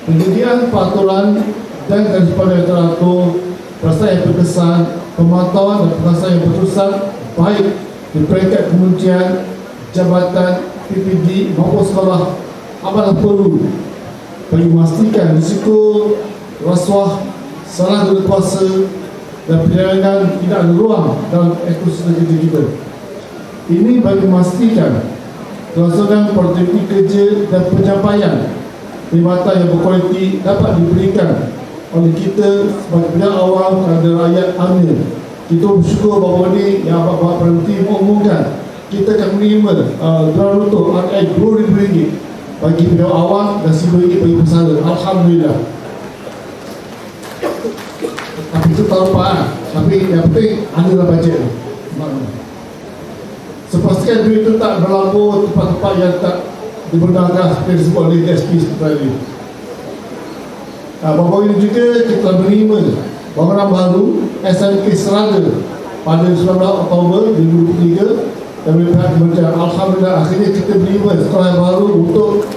Speaker 4: Penyediaan peraturan dan kewajipan yang teratur, perasaan yang berkesan, pemantauan dan pengawasan yang berterusan baik di peringkat kementerian, jabatan, PPD maupun sekolah amatlah perlu bagi memastikan risiko rasuah, salah guna kuasa dan penyelewengan tidak ada ruang dalam ekosistem kerja kita. Ini bagi memastikan kelangsungan produktiviti kerja dan pencapaian perkhidmatan yang berkualiti dapat diberikan oleh kita sebagai pihak awam kepada rakyat amil. Kita bersyukur bahawa ini yang Bapak Menteri mengumumkan kita akan menerima gelar untuk RM2,000 bagi pihak awam dan RM1,000 bagi pesanan. Alhamdulillah. Tapi itu tahun depan. Tapi yang penting adalah bajet. Sepastikan duit itu tak berlabuh tempat-tempat yang tak dibenarkan seperti disebut oleh DSP tadi. Bahawa ini juga kita menerima bangunan baru SMK Serada pada 19 Oktober 2023 dan pihak kementerian. Alhamdulillah, akhirnya kita menerima sekolah baru untuk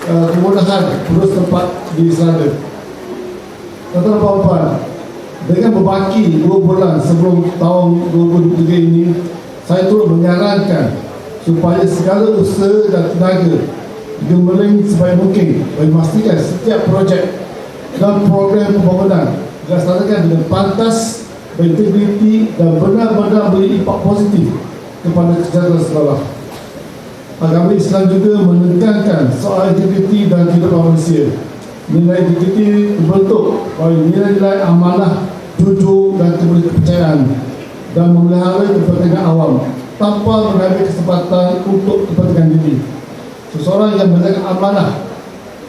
Speaker 4: kemudahan terus tempat di Serada. Tuan-tuan dan puan-puan, dengan berbaki 2 bulan sebelum tahun 2023 ini, saya turut menyarankan supaya segala usaha dan tenaga digemeling sebaik mungkin bagi memastikan setiap projek dan program pembangunan dilaksanakan dengan pantas, berintegriti dan benar-benar beri impak positif kepada kesejahteraan sekolah. Agama Islam juga menekankan soal integriti dan kehidupan manusia. Nilai integriti terbentuk oleh nilai-nilai amanah, jujur dan kepercayaan dan memelihara kepentingan awam tanpa mengambil kesempatan untuk kepentingan diri. Seseorang yang menjaga amanah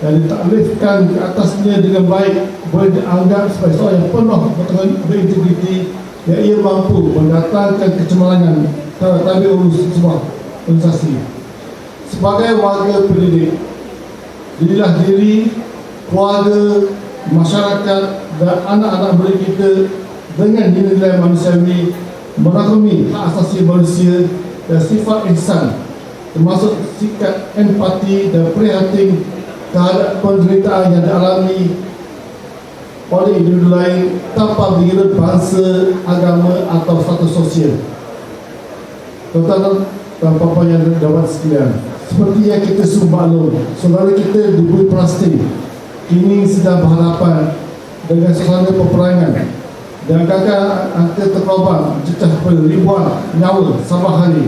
Speaker 4: dan ditaklifkan ke atasnya dengan baik boleh dianggap sebagai seorang yang penuh berintegriti, yang ia mampu mendatangkan kecemerlangan terhadap tabir urus sebuah organisasi. Sebagai warga pendidik, dirilah diri, keluarga, masyarakat dan anak-anak murid kita dengan nilai-nilai manusiawi, merangkumi hak asasi manusia dan sifat ihsan, termasuk sikap empati dan prihatin terhadap penderitaan yang dialami oleh individu lain tanpa mengira bangsa, agama atau status sosial. Tuan-tuan dan puan-puan yang dapat sekalian, seperti yang kita semua maklum, saudara kita diberi plastik kini sedang berhadapan dengan suasana peperangan dan gagal angka terkorban cecah ribuan nyawa sabar hari.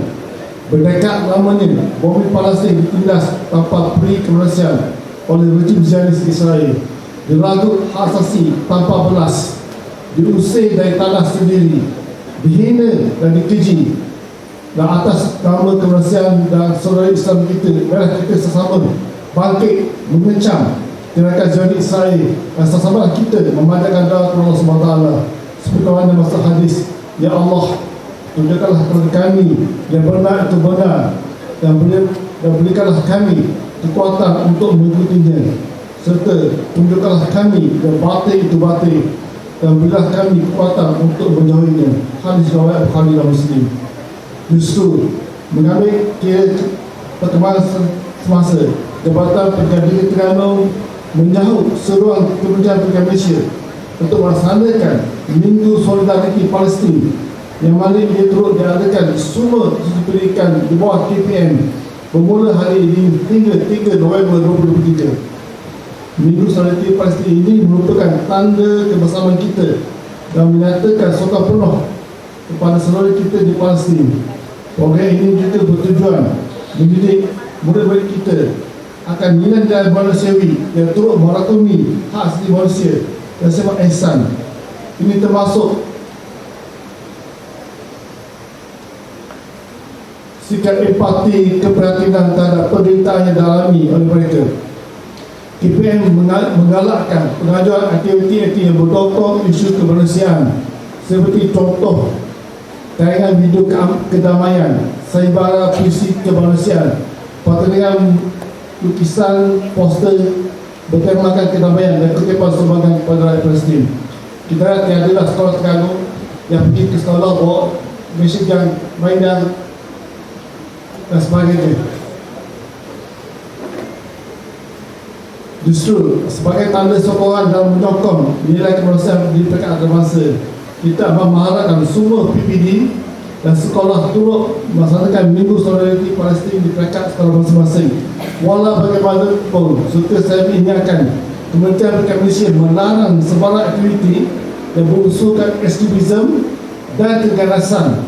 Speaker 4: Berdekat lamanya bumi Palestin ditindas tanpa peri kemanusiaan oleh rejim Zionis Israel, diragut hak asasi tanpa belas, diusir dari tanah sendiri, dihina dan dikeji, dan atas nama kemanusiaan dan saudara Islam kita, mereka kita sesama bangkit mengecam tindakan Zionis Israel dan sesama kita memanjatkan doa kepada Allah SWT seperti mana masa hadis, Ya Allah, tunjukkanlah kepada kami yang benar itu benar, dan berikanlah kami kekuatan untuk mengikutinya, serta tunjukkanlah kami yang batil itu batil, dan berilah kami kekuatan untuk menjauhinya. Hadis riwayat Bukhari dan Muslim. Justru mengambil kira perkembangan semasa, Jabatan Pergabungan Terengganu menyahut seruan Kementerian Perdagangan Malaysia untuk melaksanakan Minggu Solidariti Palestin yang mana ia turut diadakan semua diberikan di bawah KPM bermula hari ini hingga 3 November 2023. Minggu Solidariti Palestin ini merupakan tanda kebersamaan kita dan menyatakan sokongan penuh kepada saudara kita di Palestin. Program ini juga bertujuan mendidik murid-murid kita akan nilai-nilai manusiawi yang turut merangkumi hak asasi manusia dan sifat ihsan. Ini termasuk sikap empati, keprihatinan terhadap penderitaan yang dialami oleh mereka. KPM menggalakkan pengajuan aktiviti-aktiviti yang berdokong isu kemanusiaan seperti contoh tayangan video kedamaian, sayembara puisi kemanusiaan, pertandingan lukisan, poster bertemakan kedamaian dan kutipan sumbangan kepada rakyat Palestin. Kita tiadalah sekolah Terengganu yang pergi ke sekolah bawa mesej yang mainan dan sebagainya. Justru sebagai tanda sokongan dalam menyokong nilai kemanusiaan di peringkat antarabangsa, kita mengharapkan semua PPD dan sekolah turut melaksanakan Minggu Solidariti Palestin di peringkat sekolah masing-masing. Walau bagaimanapun, serta saya mengingatkan Kementerian Perdagangan Malaysia melarang sebarang aktiviti yang berunsurkan ekstremisme dan keganasan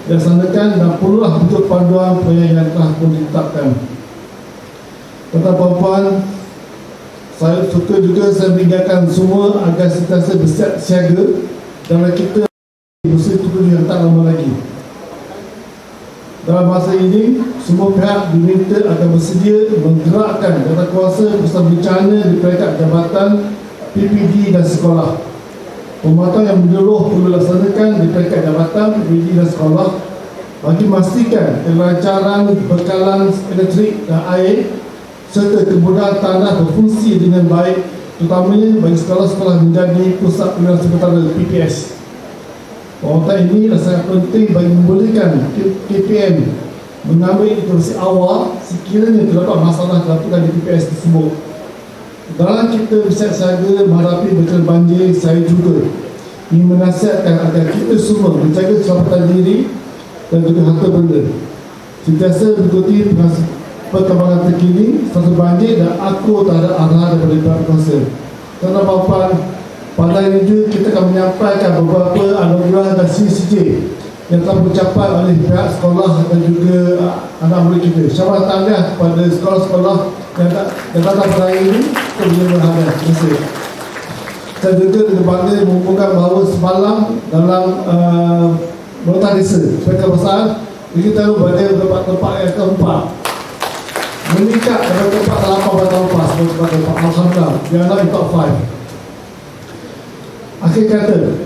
Speaker 4: dilaksanakan dan perlulah bentuk panduan yang telah pun ditetapkan. Tuan-tuan puan-puan, saya suka juga saya mengingatkan semua agar sentiasa bersiap siaga dalam kita bersih tubuh yang tak lama lagi. Dalam masa ini, semua pihak diminta agar bersedia menggerakkan jawatan kuasa bersama bencana di peringkat jabatan, PPD dan sekolah. Pemantauan yang menyeluruh perlu dilaksanakan di peringkat jabatan, PPD dan sekolah bagi memastikan kelancaran bekalan elektrik dan air serta kemudahan tanah berfungsi dengan baik, terutamanya bagi sekolah-sekolah menjadi pusat pilihan sementara PPS. Pemantauan ini adalah sangat penting bagi membolehkan KPM mengambil intervensi awal sekiranya terdapat masalah dilakukan di PPS tersebut. Dalam kita bersiap siaga menghadapi bencana banjir, saya juga ingin menasihatkan agar kita semua menjaga keselamatan diri dan juga harta benda. Sentiasa mengikuti perkembangan terkini strategi banjir dan akur terhadap arahan daripada pihak kuasa. Tuan-tuan dan puan, pada hari ini kita akan menyampaikan beberapa anugerah dan CCJ yang telah mencapai oleh pihak sekolah dan juga anak murid kita. Syarah tahniah kepada sekolah-sekolah yang datang pada hari ini untuk berhadiah. Terima kasih. Saya juga dengan bangga mengumpulkan bahawa semalam dalam Nota Desa Peringkat Besar kita berada beberapa tempat yang keempat, meningkat dari tempat 8 tahun lepas. Alhamdulillah, we are now in top 5. Akhir kata,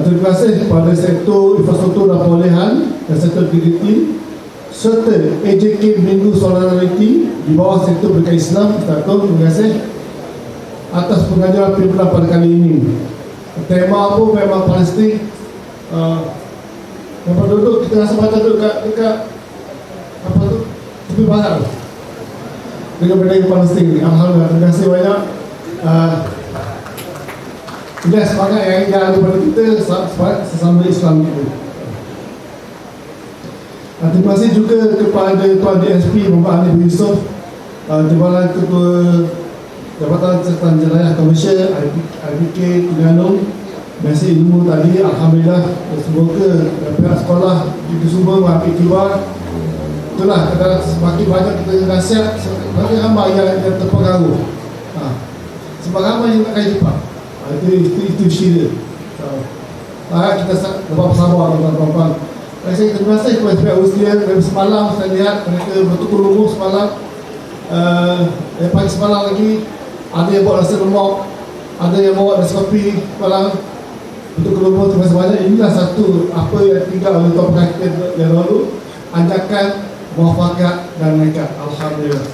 Speaker 4: terima kasih kepada sektor infrastruktur dan perolehan dan sektor PDT serta AJK Minggu Solidariti di bawah sektor berkait Islam. Terima kasih. atas pengajaran pimpinan pada kali ini. Tema pun memang Palestin. Yang penduduk kita rasa macam dekat apa tu, tepi barat dengan berdaya Palestin ni. Alhamdulillah, terima kasih banyak. Ini semangat yang ada pada kita sesama Islam itu. Terima kasih juga kepada Tuan DSP Muhammad Hanif Yusof, Timbalan Ketua Jabatan Serta Jenayah Komersial IPK Terengganu. Terima kasih ilmu tadi. Alhamdulillah, semoga pihak sekolah itu semua mengambil tiba. Itulah, semakin banyak kita nasihat, semakin ramai yang terpengaruh. Semakin ramai yang tak kaya cepat. Itu syira. Kita dapat bersabar tuan-tuan. Saya terima kasih kepada pihak Australia. Dari semalam saya lihat mereka bertukar lumur semalam. Pagi semalam lagi ada yang bawa nasi lemak, ada yang bawa nasi kopi semalam. Bertukar lumur, terima kasih banyak. Inilah satu apa yang tinggal oleh tuan pengajian yang lalu. Anjakan, muafakat dan nekat. Alhamdulillah.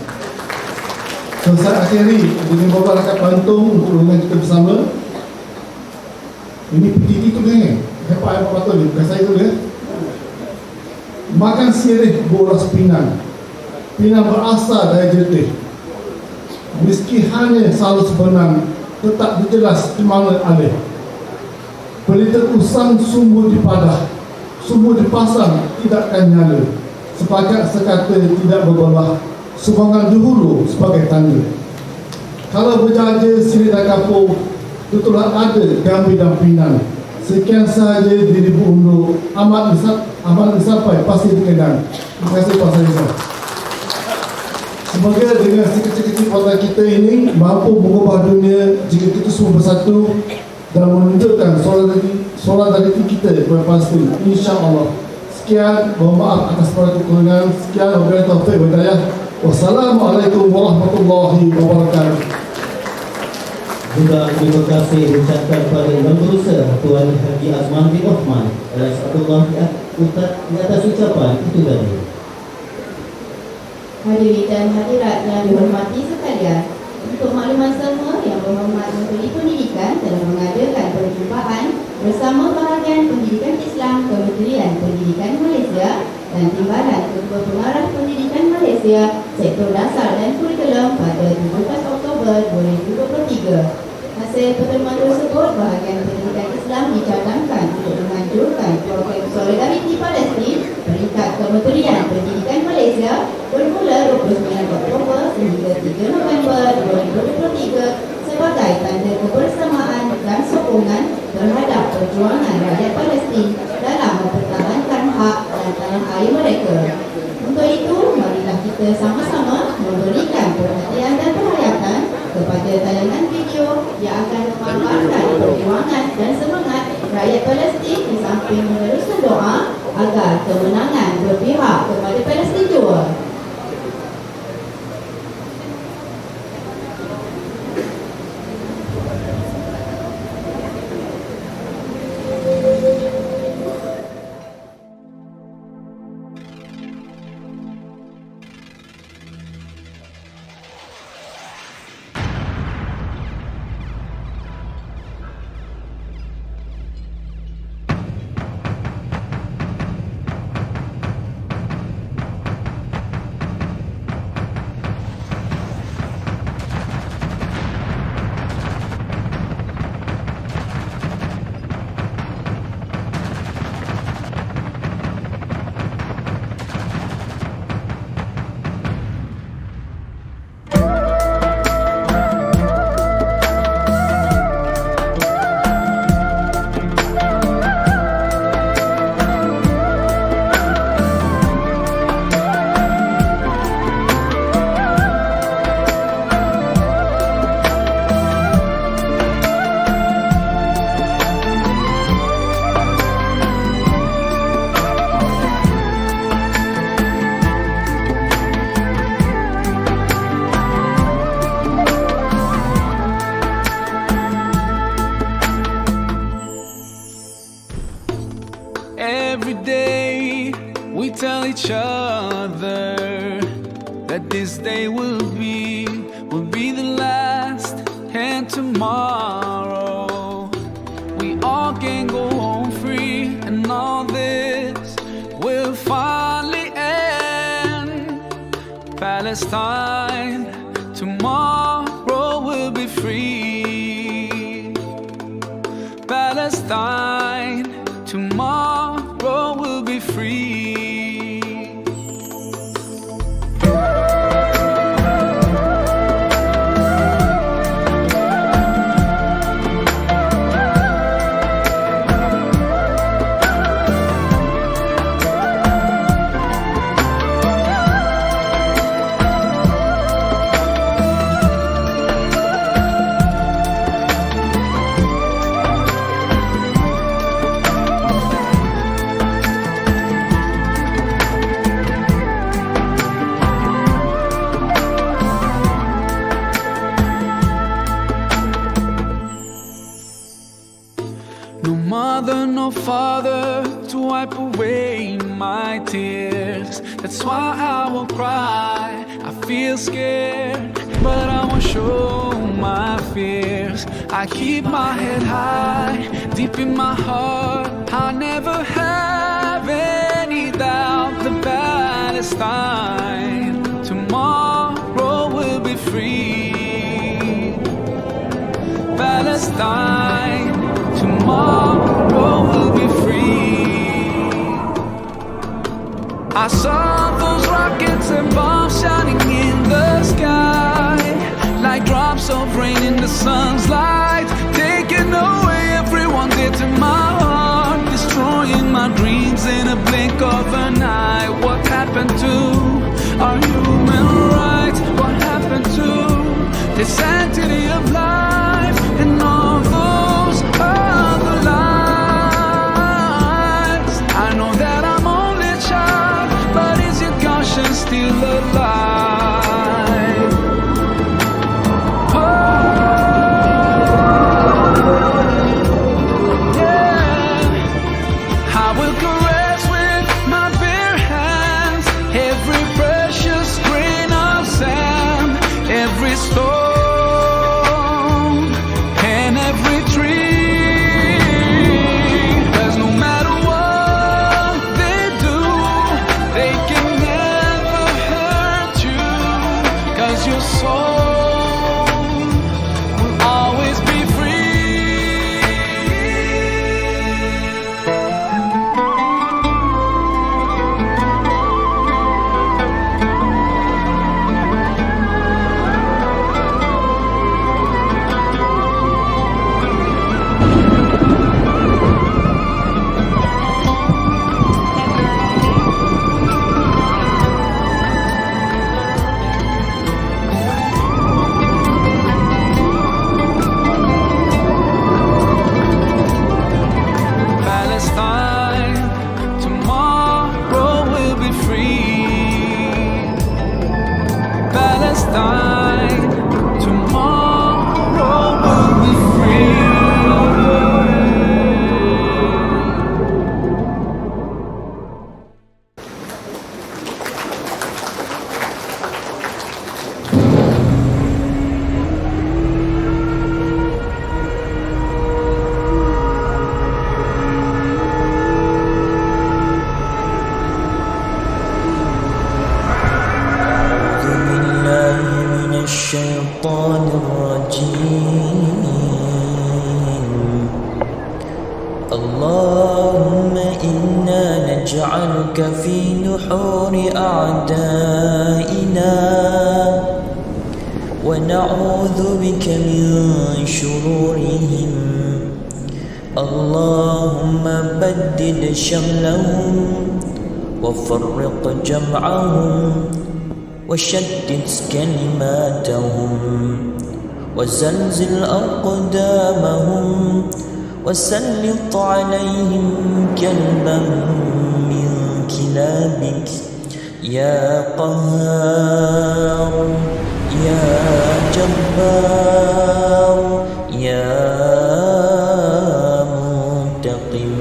Speaker 4: So, saya akhiri dengan beberapa rakyat Bantung untuk dengan kita bersama. Ini PTT tu ni. Hebat yang patut ni. Bukan saya tu ni. Makan sirih boras Pinang. Pinang berasal dari Jetih. Meski hanya selalu sebenang, tetap dijelas di mana alih. Pelita usang sumbu dipadah, sumbu dipasang tidak akan nyala. Sepakat sekata tidak berbelah, sumbangan dahulu sebagai tanda. Kalau berjaja sirih dan kapur, tentulah ada Gambir dan Pinang. Sekian sahaja diribu undur. Amat sampai pasti dikenang. Terima kasih Pak Saizal. Semoga dengan sekecil-kecil kota kita ini mampu mengubah dunia jika kita semua bersatu dan menunjukkan solidariti kita kepada Palestin. InsyaAllah. Sekian, mohon maaf atas para kekurangan. Sekian, wabillahi taufiq wal hidayah. Wassalamualaikum warahmatullahi wabarakatuh.
Speaker 5: Juga terima kasih ucapkan kepada Yang Berusaha Tuan Haji Azman bin Uthman Alhamdulillah di atas ucapan itu tadi.
Speaker 6: Hadirin dan hadirat yang dihormati sekalian, untuk makluman semua, Yang Berhormat Menteri Pendidikan telah mengadakan perjumpaan bersama bahagian Pendidikan Islam Kementerian Pendidikan Malaysia dan Timbalan Ketua Pengarah Pendidikan Malaysia Sektor Dasar dan Kurikulum pada 17 Oktober 2023. Hasil pertemuan tersebut, bahagian Pendidikan Islam dicadangkan untuk menganjurkan program Solidariti Palestin peringkat Kementerian Pendidikan Malaysia bermula 29 Oktober sehingga 3 November 2023 sebagai tanda kebersamaan dan sokongan terhadap perjuangan rakyat Palestin dalam mempertahankan hak dan tanah air mereka. Untuk itu, marilah kita sama-sama memberikan perhatian dan perhayatan kepada tayangan video yang akan memaparkan perjuangan dan semangat rakyat Palestin di samping meneruskan doa agar kemenangan berpihak kepada Palestin jua.
Speaker 7: Every day we tell each other that this day will be the last, then tomorrow we all can go home free, and all this will finally end. Palestine, tomorrow will be free. Palestine, tomorrow will be free. No mother, no father to wipe away my tears. That's why I will cry. I feel scared, but I won't show my fears. I keep my head high, deep in my heart. I never have any doubt that Palestine tomorrow will be free. Palestine, tomorrow will be free. I saw those rockets and bombs shining in the sky, like drops of rain in the sun's light, taking away everyone dear to my heart, destroying my dreams in a blink of an eye. What happened to our human rights? What happened to the sanctity of life and all those other lives? I know that I'm only a child, but is your conscience still alive? Oh, yeah. I will caress with my bare hands every precious grain of sand, every stone and every tree. 'Cause no matter what they do, they can never hurt you. 'Cause your soul will always be free. Palestine, tomorrow will be free. Palestine, tomorrow will be free.
Speaker 8: أعوذ بالله من الشيطان الرجيم. اللهم إنا نجعلك في نحور أعدائنا ونعوذ بك من شرورهم. اللهم بدد شملهم وفرق جمعهم وشتت كلماتهم وزلزل أقدامهم وسلط عليهم كلبا من كلابك يا قهار يا جبار يا منتقم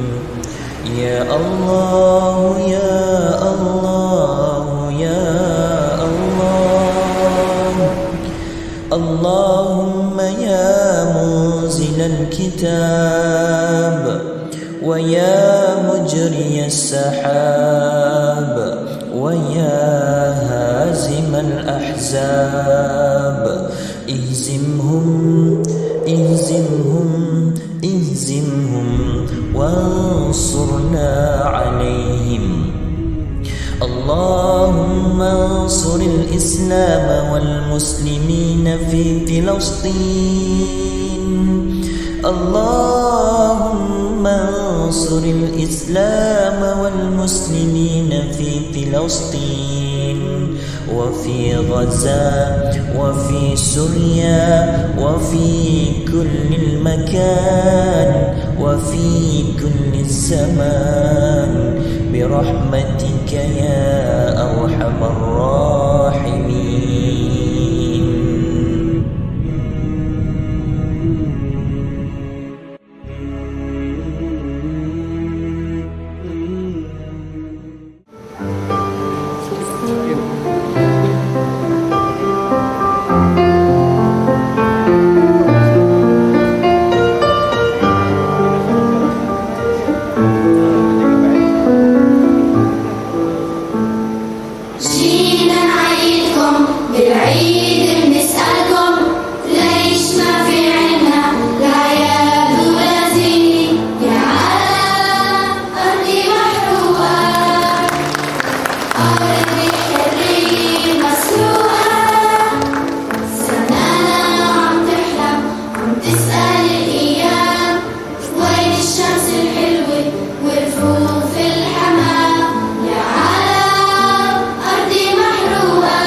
Speaker 8: يا الله يا الله يا الله. اللهم يا السحاب ويا هازم الأحزاب اهزمهم اهزمهم اهزمهم وانصرنا عليهم. اللهم انصر الإسلام والمسلمين في فلسطين. اللهم انصر الإسلام والمسلمين في فلسطين وفي غزة وفي سوريا وفي كل المكان وفي كل الزمان برحمتك يا أرحم الراحمين.
Speaker 9: جينا نعيدكم بالعيد بنسألكم ليش ما في عنا الأعياد ولا زين يا عالم أرضي محروقة أرضي حرية مسروقة سنانا عم تحلم عم تسأل الأيام وين الشمس الحلوة والرفوف الحمام يا عالم أرضي محروقة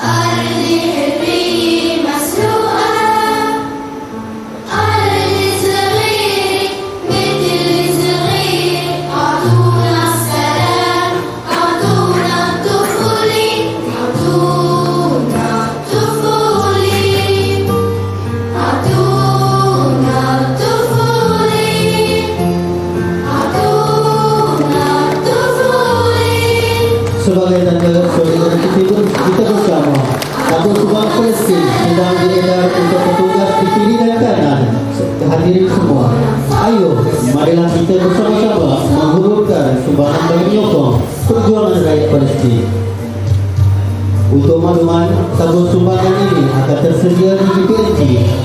Speaker 9: أرضي حرية مسروقة أرضي صغيرة مثل صغير أعطونا السلام أعطونا الطفولة أعطونا الطفولة أعطونا الطفولة أعطونا الطفولة.
Speaker 5: Sebagai tanda solidariti kita bersama, tabur subang Palestin sedang beredar untuk petugas di kiri dan kanan. Hadirin semua, ayo marilah kita bersama-sama menghurufkan sumbangan bagi menyokong perjuangan rakyat Palestin. Untuk makluman, tabur sumbangan ini akan tersedia di GPNT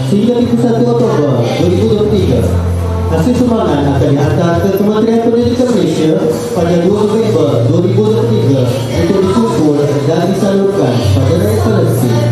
Speaker 5: sehingga 31 Oktober 2023. Hasil sumbangan akan dihantar ke Kementerian Pendidikan Malaysia pada 2 November 2023 untuk disusul dan disalurkan pada rakyat Palestin.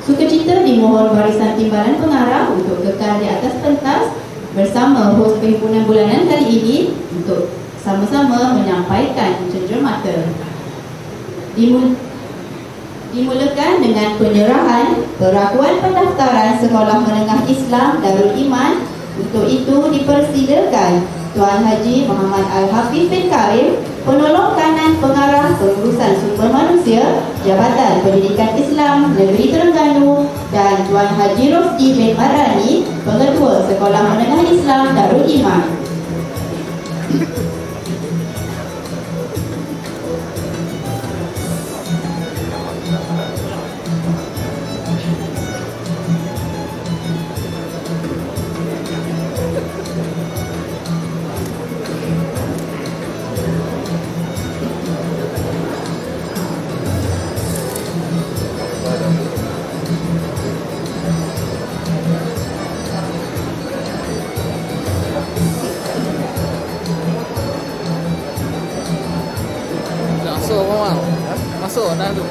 Speaker 6: Sukacita dimohon barisan timbalan pengarah untuk kekal di atas pentas bersama hos perhimpunan bulanan kali ini untuk sama-sama menyampaikan cenderamata. Dimulakan dengan penyerahan perakuan pendaftaran Sekolah Menengah Islam Darul Iman. Untuk itu dipersilakan Tuan Haji Muhammad Al-Hafiz bin Karim, Penolong Kanan Pengarah Pengurusan Sumber Manusia Jabatan Pendidikan Islam Negeri Terengganu, dan Tuan Haji Rosdi bin Marani, Pengetua Sekolah Menengah Islam Darul Iman.
Speaker 10: masuk dah tu.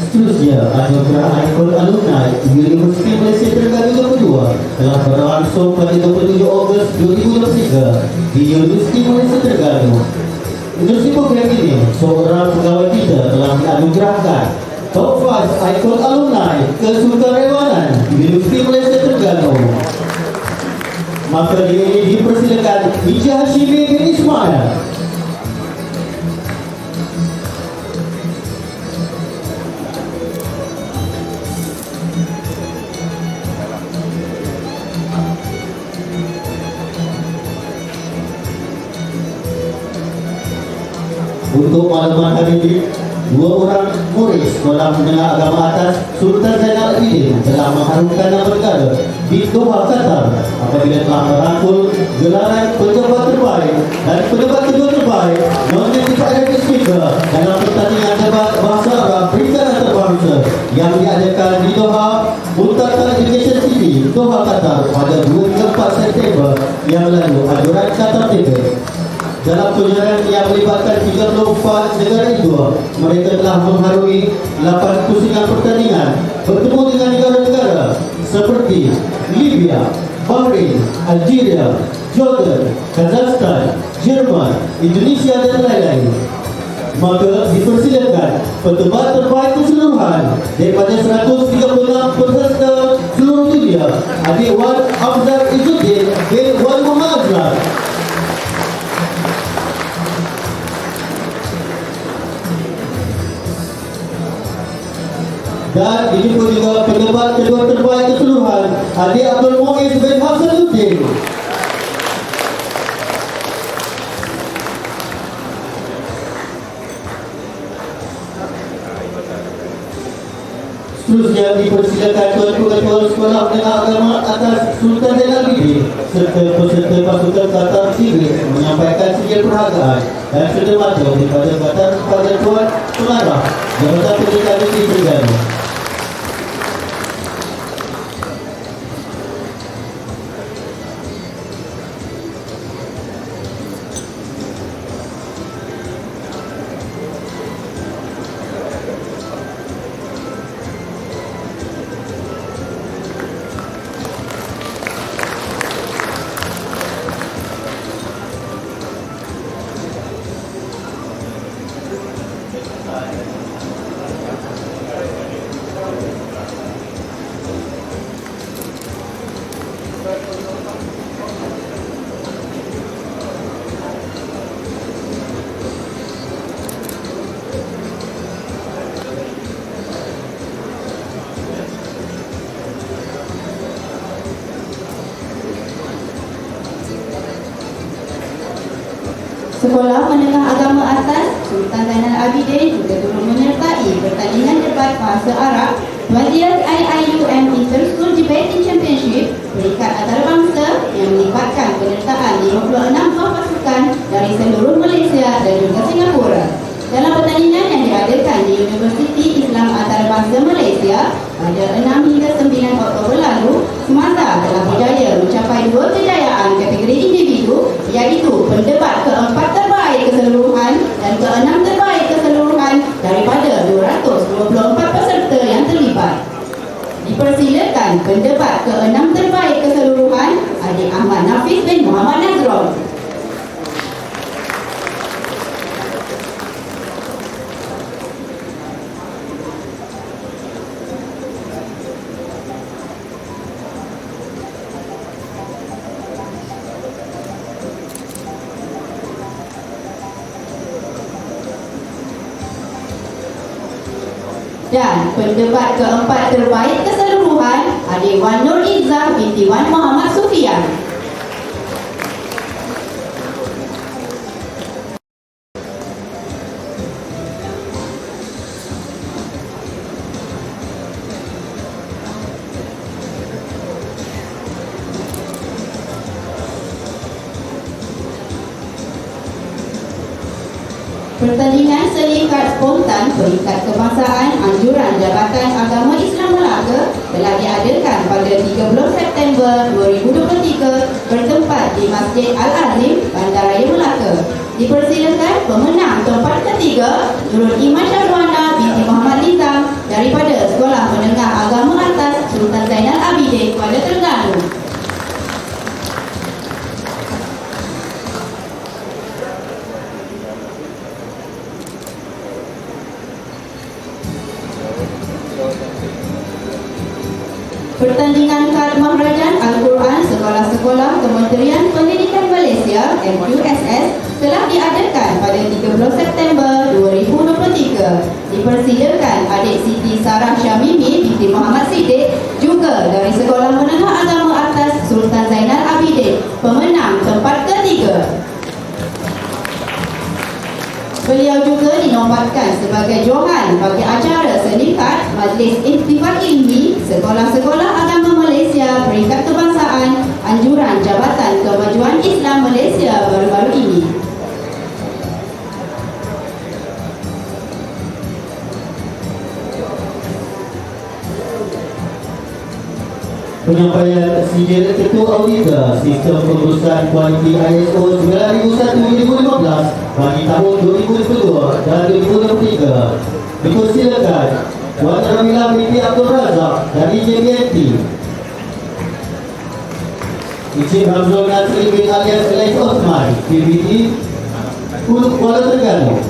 Speaker 5: Seterusnya, anugerah Ikon Alumni Universiti Malaysia Terengganu kedua telah berlangsung pada 27 Ogos 2023 di Universiti Malaysia Terengganu. Menerusi program ini, seorang pegawai kita telah dianugerahkan Top 5 Ikon Alumni Kesukarewanan Universiti Malaysia Terengganu. Maka dia ini dipersilakan Ija Hashimi bin Ismail. Untuk makluman hari ini, 2 orang murid sekolah menengah agama atas Sultan Zainal Abidin telah mengharumkan nama negara di Doha, Qatar apabila telah merangkul gelaran pejabat terbaik dan pejabat kedua terbaik non-native Arabic speaker dalam pertandingan debat bahasa Arab peringkat antarabangsa yang diadakan di Doha Multaqal Education City, Doha, Qatar pada 24 September yang lalu. Aduran Qatar TV. Dalam kejuaraan yang melibatkan 34 negara itu, mereka telah mengharui 8 pusingan pertandingan bertemu dengan negara-negara seperti Libya, Bahrain, Algeria, Jordan, Kazakhstan, Jerman, Indonesia dan lain-lain. Maka dipersilakan petebat terbaik keseluruhan daripada 136 peserta seluruh dunia, Adik Wan Afzal Izzuddin bin Wan Muhammad Azlan. Dan dijemput juga pejabat kedua terbaik keseluruhan, Adik Abdul Muiz bin Hasanuddin. Seterusnya dipersilakan ketua-ketua sekolah menengah agama atas Sultan Zainal Abidin serta peserta pasukan Qatar Sigrid menyampaikan sijil perhargaan dan sedermata daripada Qatar kepada Tuan Pengarah Jabatan Pendidikan Negeri Terengganu.
Speaker 6: Sekolah Menengah Agama Atas Sultan Zainal Abidin juga turut menyertai pertandingan debat bahasa Arab 20th IIUM Inter-School Debating Championship peringkat antarabangsa yang melibatkan penyertaan 56 buah pasukan dari seluruh Malaysia dan juga Singapura. Dalam pertandingan yang diadakan di Universiti Islam Antarabangsa Malaysia pada 6 hingga 9 Oktober lalu, semasa telah berjaya mencapai 2 kejayaan kategori individu, iaitu pendebat keempat terbaik keseluruhan dan keenam terbaik keseluruhan daripada 224 peserta yang terlibat. Dipersilakan pendebat keenam terbaik keseluruhan, Adik Ahmad Nafis bin Muhammad Nazron. Dan pendebat keempat terbaik keseluruhan, Adik Wan Nur Izzah binti Wan Muhammad Sufian. Pertandingan seni kad spontan peringkat kebangsaan anjuran Jabatan Agama Islam Melaka telah diadakan pada 30 September 2023 bertempat di Masjid Al-Azim, Bandaraya Melaka. Dipersilakan pemenang tempat ketiga Nurul Iman Syahruana binti Muhammad Lizam daripada Sekolah Menengah Agama Atas Sultan Zainal Abidin, Kuala Terengganu. Pertandingan kad Maharajan Al-Quran Sekolah-Sekolah Kementerian Pendidikan Malaysia MQSS telah diadakan pada 30 September 2023. Dipersilakan adik Siti Sarah Syamimi binti Muhammad Siddiq juga dari Sekolah Menengah Agama Atas Sultan Zainal Abidin, pemenang tempat ketiga. Beliau juga dinobatkan sebagai Johan bagi acara seni kad Majlis Iktifak Ilmi Sekolah-Sekolah Agama Malaysia peringkat kebangsaan anjuran Jabatan Kemajuan Islam Malaysia baru-baru ini.
Speaker 5: Penyampaian sijil Ketua Auditor Sistem Pengurusan Kualiti ISO 9001-2015 bagi tahun 2022 dan 2023. Dipersilakan Puan Ramila binti Abdul Razak dari JBNT, Encik Ramzul Nasri bin alias Elais Osman PBT Kuala Terengganu,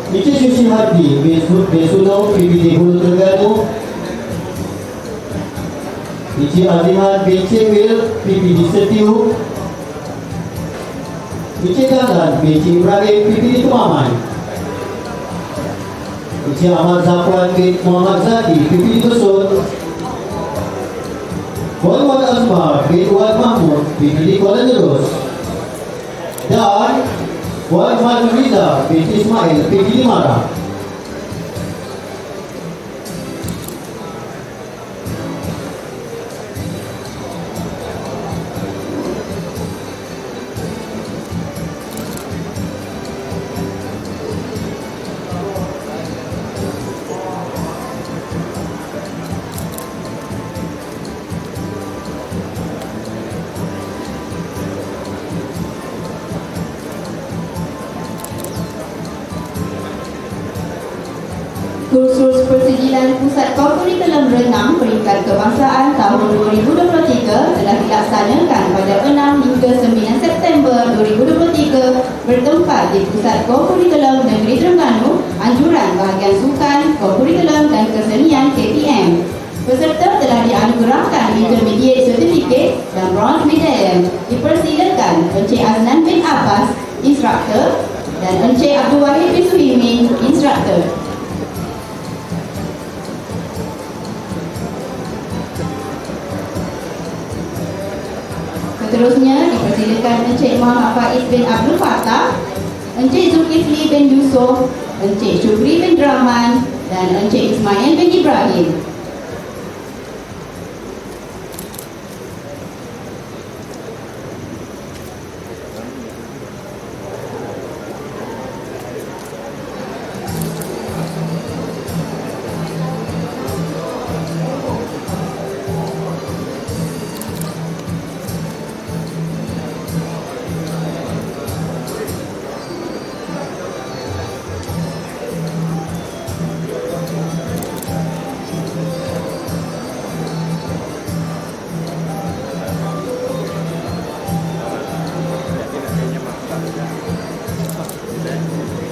Speaker 5: Encik Susi Hadi bin Sulong PBT Kuala Terengganu, Encik Aziman bin Cewil PPD Setiu, Encik Dahlan bin Ibrahim PPD Kemaman, Encik Ahmad Zafran bin Muhammad Zaki PPD Besut, Puan Wan Azmar bin Wan Mahmud PPD Kuala Nerus, dan Puan Madhuriza bin Ismail PPD Mara.
Speaker 6: Kursus Persijilan Pusat Kurikulum Renang peringkat kebangsaan tahun 2023 telah dilaksanakan pada 6 hingga 9 September 2023 bertempat di Pusat Kurikulum Negeri Terengganu, anjuran bahagian sukan, kurikulum dan kesenian KPM. Peserta telah dianugerahkan Intermediate Certificate dan Bronze Medallion. Dipersilakan Encik Aznan bin Abbas, Instruktur, dan Encik Abdul Wahid bin Suhimin, Instruktur. Seterusnya dipersilakan Encik Muhammad Faiz bin Abdul Fattah, Encik Zulkifli bin Yusof, Encik Syukri bin Rahman dan Encik Ismail bin Ibrahim.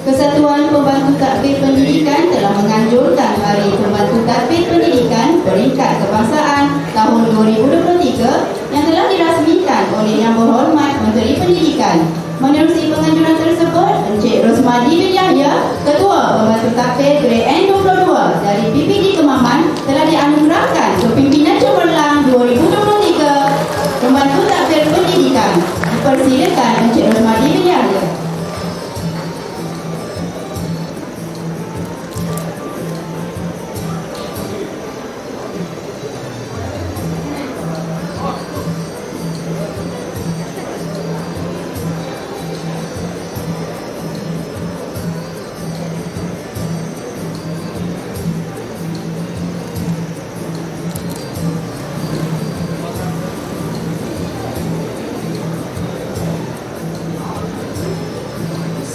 Speaker 6: Kesatuan Pembantu Tadbir Pendidikan telah menganjurkan Hari Pembantu Tadbir Pendidikan peringkat kebangsaan tahun 2023 yang telah dirasmikan oleh Yang Berhormat Menteri Pendidikan. Menerusi penganjuran tersebut, Encik Rosmadi bin Yahya, Ketua Pembantu Tadbir Grade N22 dari PPD Kemaman telah dianugerahkan Kepimpinan Cemerlang 2023 Pembantu Tadbir Pendidikan. Dipersilakan Encik Rosmadi bin Yahya.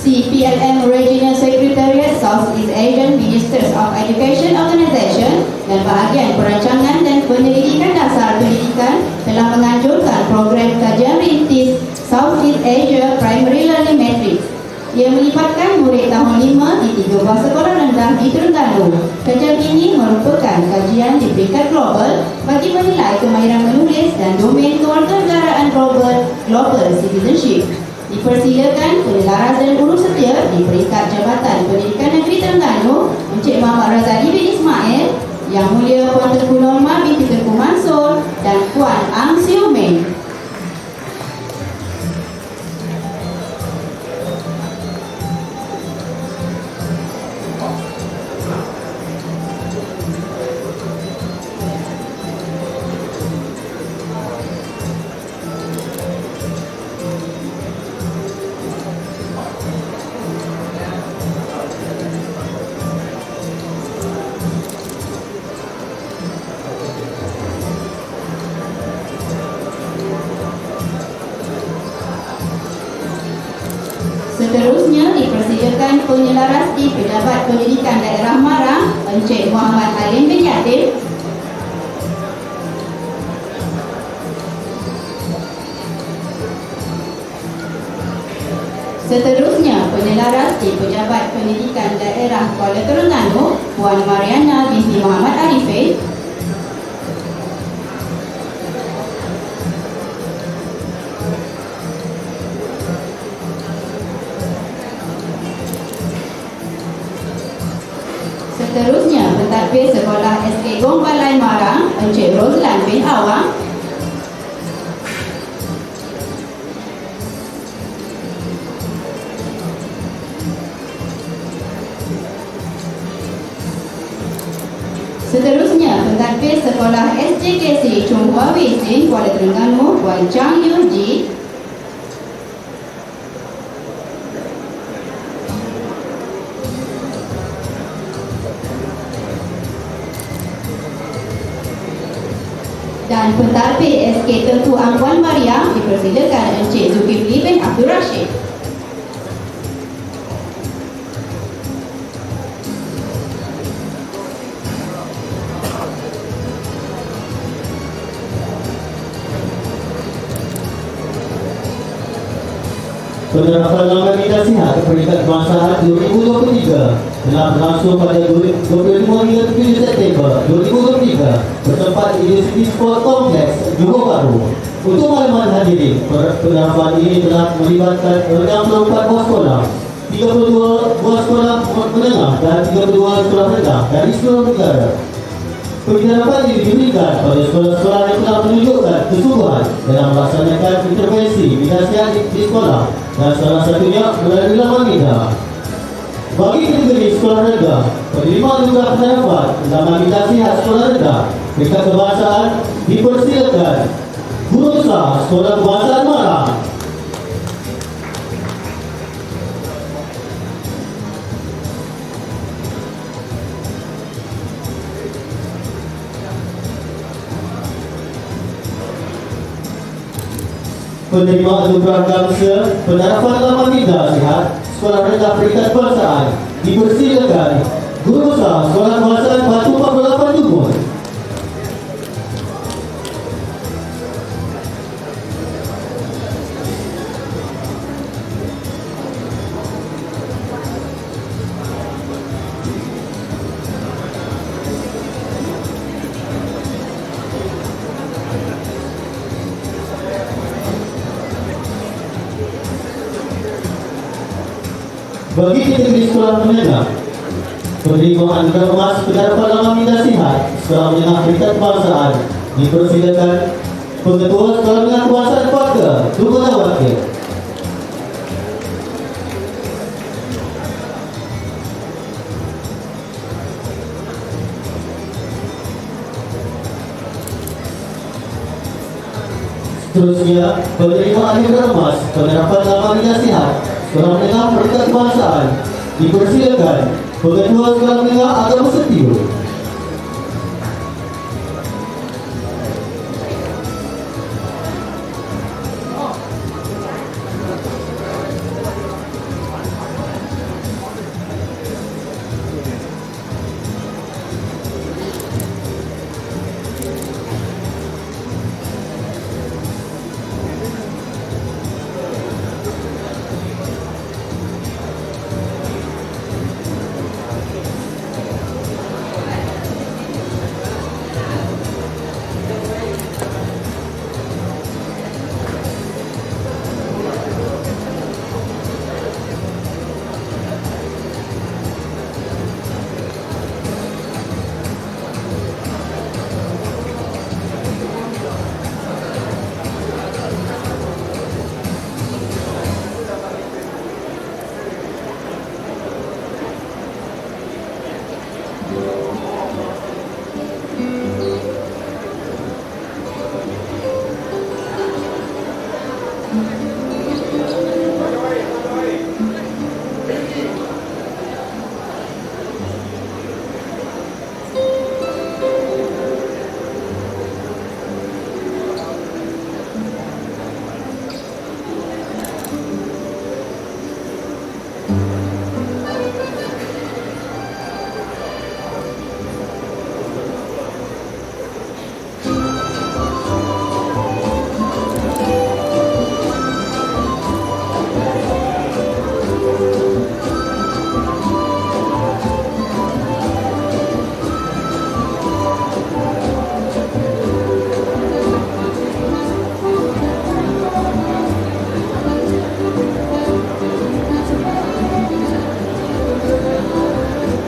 Speaker 6: CPLM Regional Secretariat Southeast Asian Ministers of Education Organisation dan bahagian perancangan dan penyelidikan dasar pendidikan telah menganjurkan program kajian rintis Southeast Asia Primary Learning Matrix. Ia melibatkan murid tahun 5 di 3 buah sekolah rendah di Terengganu. Kajian ini merupakan kajian di peringkat global bagi menilai kemahiran menulis dan domain kewarganegaraan global citizenship. Dipersilakan penyelaras dan urus setia di peringkat Jabatan Pendidikan Negeri Terengganu Encik Muhammad Razali bin Ismail, Yang Mulia Puan Tengku Norma binti Tengku Mansur dan Puan Ang Siu Meng. Seterusnya dipersilakan penyelaras di Pejabat Pendidikan Daerah Marang Encik Muhammad Alim bin Yatim. Seterusnya penyelaras di Pejabat Pendidikan Daerah Kuala Terengganu Puan Mariana binti Muhammad Arifin. Seterusnya, pentadbir Sekolah SK Gong Balai Marang Encik Rozlan bin Awang. Seterusnya, pentadbir Sekolah SJKC Chung Hua Wei Sin Kuala Terengganu Puan Chang Yu Ji. Dan pentadbir SK Tengku Angkuan Mariam dipersilakan Encik Zulkifli bin Abdul Rashid.
Speaker 5: Penerapan Lambat Bidang Sihat ke peringkat kebangsaan 2023 telah berlangsung pada 25 hingga 7 September 2023 bertempat di University Sport Complex Johor Bahru. Untuk makluman hadirin, penerapan ini telah melibatkan 64 buah sekolah, 32 buah sekolah menengah dan 32 sekolah rendah dari seluruh negara. Penerapan ini diberikan pada sekolah-sekolah yang telah menunjukkan kesungguhan dalam melaksanakan intervensi bidang sihat di sekolah dan salah satunya melalui laman media. Bagi kategori sekolah rendah, penerima juga penerapan laman bidang sihat sekolah rendah peringkat kebangsaan dipersilakan Guru Besar Sekolah Kebangsaan Marang. Penerima anugerah bangsa penerapan laman bidang sihat sekolah rendah peringkat kebangsaan dipersilakan Guru Besar Sekolah Kebangsaan Batu 48 Tubun. Bagi kategori sekolah menengah, penerima anugerah emas penerapan laman bidang sihat sekolah menengah peringkat kebangsaan dipersilakan Pengetua Sekolah Menengah Kebangsaan Keluarga Tunggal Wakil. Seterusnya, penerima anugerah emas penerapan laman bidang sihat sekolah menengah peringkat kebangsaan dipersilakan Pengetua Sekolah Menengah Agama Setiu.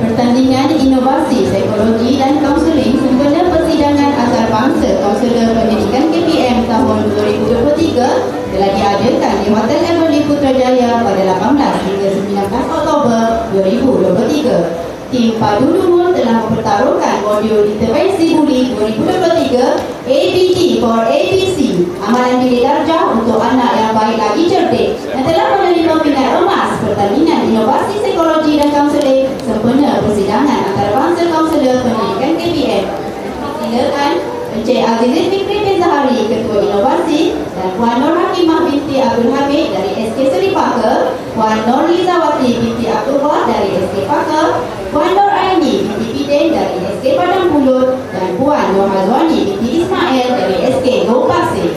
Speaker 6: Pertandingan inovasi psikologi dan kaunseling sempena persidangan antarabangsa kaunselor pendidikan KPM tahun 2023 telah diadakan di Hotel Everly Putrajaya pada 18 hingga 19 Oktober 2023. Tim Padu Dumur telah mempertaruhkan modul intervensi buli 2023 ABT for ABC, amalan bilik darjah untuk anak yang baik lagi cerdik, yang telah menerima pingat emas pertandingan inovasi psikologi dan kaunseling sempena persidangan antarabangsa kaunselor pendidikan KPM. Silakan Encik Azizin Fikri bin Zahari, Ketua Inovasi, dan Puan Nur Hakimah binti Abdul Hamid dari SK Seri Pakar, Puan Nur Lizawati binti Abdullah dari SK Pakar, Puan Nur Aini binti Pidin dari SK Padang Pulut, dan Puan Nur Hazwani binti Ismail dari SK Go Pasir.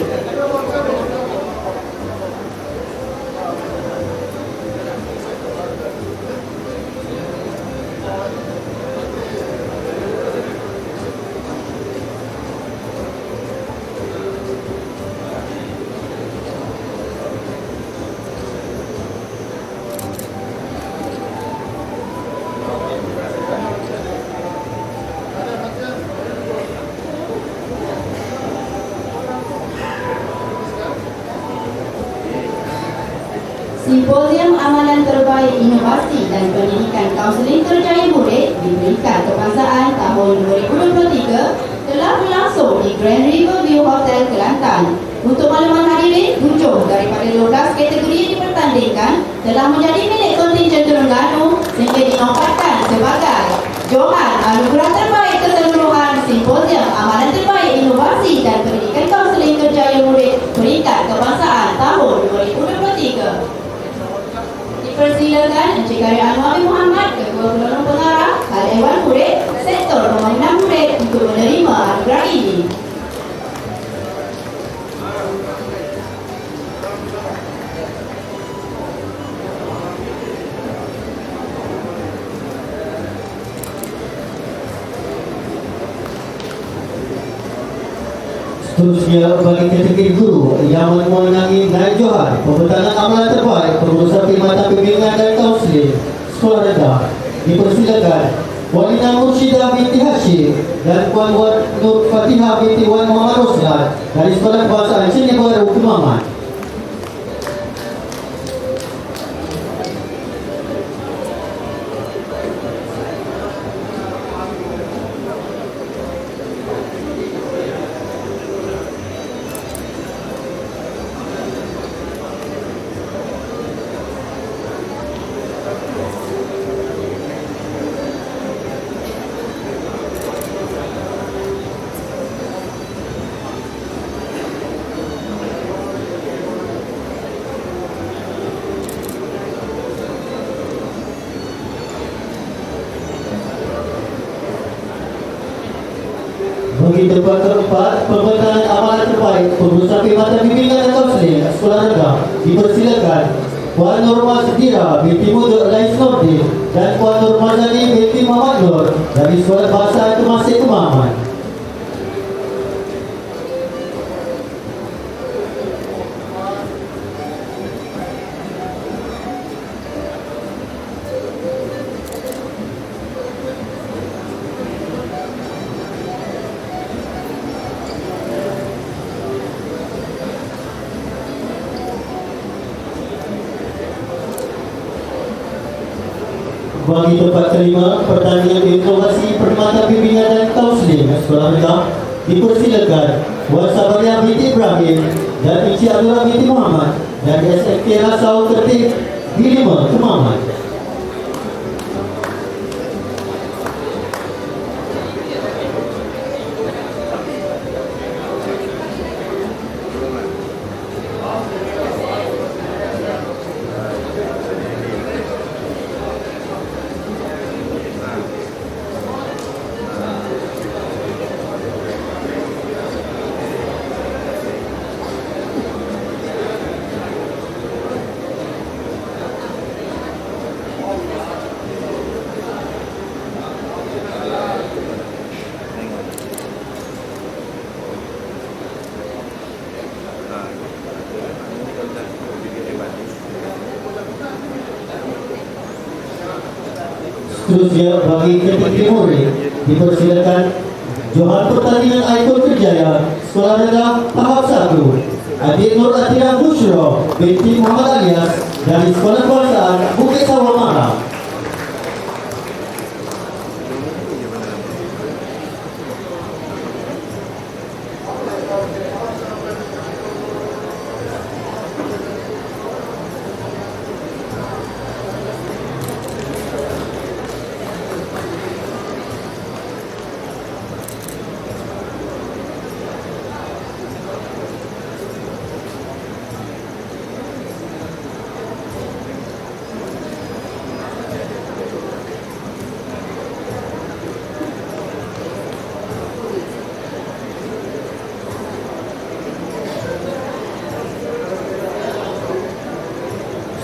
Speaker 6: Simposium Amalan Terbaik Inovasi dan Pendidikan Kaunseling Terjaya Murid diberikan kebangsaan tahun 2023 telah berlangsung di Grand Riverview Hotel Kelantan. Untuk makluman hadirin, 7 daripada 12 kategori yang dipertandingkan telah menjadi milik kontingen Terengganu sehingga dinobatkan sebagai Johan Anugerah Terbaik Keseluruhan Simposium Amalan Terbaik Inovasi dan Pendidikan Kaunseling Terjaya Murid peringkat kebangsaan tahun 2023. Persilakan Encik Karya Anwar bin Muhammad, Ketua Penolong Pengarah Hal Ehwal Murid Sektor Pembangunan Murid untuk menerima anugerah ini.
Speaker 5: Seterusnya bagi kategori guru yang memenangi Naib Johar pembekalan amalan terbaik pengurusan perkhidmatan bimbingan dan kaunseling sekolah rendah, dipersilakan Puan Ina Mursyidah binti Hashim dan Puan Nur Fatihah binti Wan Muhammad Roslan dari Sekolah Kebangsaan Seni Baru Kemaman. Bagi debat keempat, pembekalan amalan terbaik pengurusan perkhidmatan bimbingan dan kaunseling sekolah rendah, dipersilakan Puan Nur Mazdira binti Mudur Lais Nordin dan Puan Nur Mazali binti Muhammad Nur dari Sekolah Bahasa Temasek Kemaman. Bagi tempat kelima, pertandingan inovasi perkhidmatan bimbingan dan kaunseling sekolah rendah, dipersilakan Wan Sabaria binti Ibrahim dan Encik Abdullah binti Muhammad dari SMK Rasau Tertib B5 Kemaman. Seterusnya bagi ketik murid dipersilakan Johan Pertandingan Aikon Kerjaya Sekolah Rendah Tahap 1 Adik Nur Atira Bushro binti Muhammad Alias dari Sekolah Kebangsaan Bukit Sawah Marang.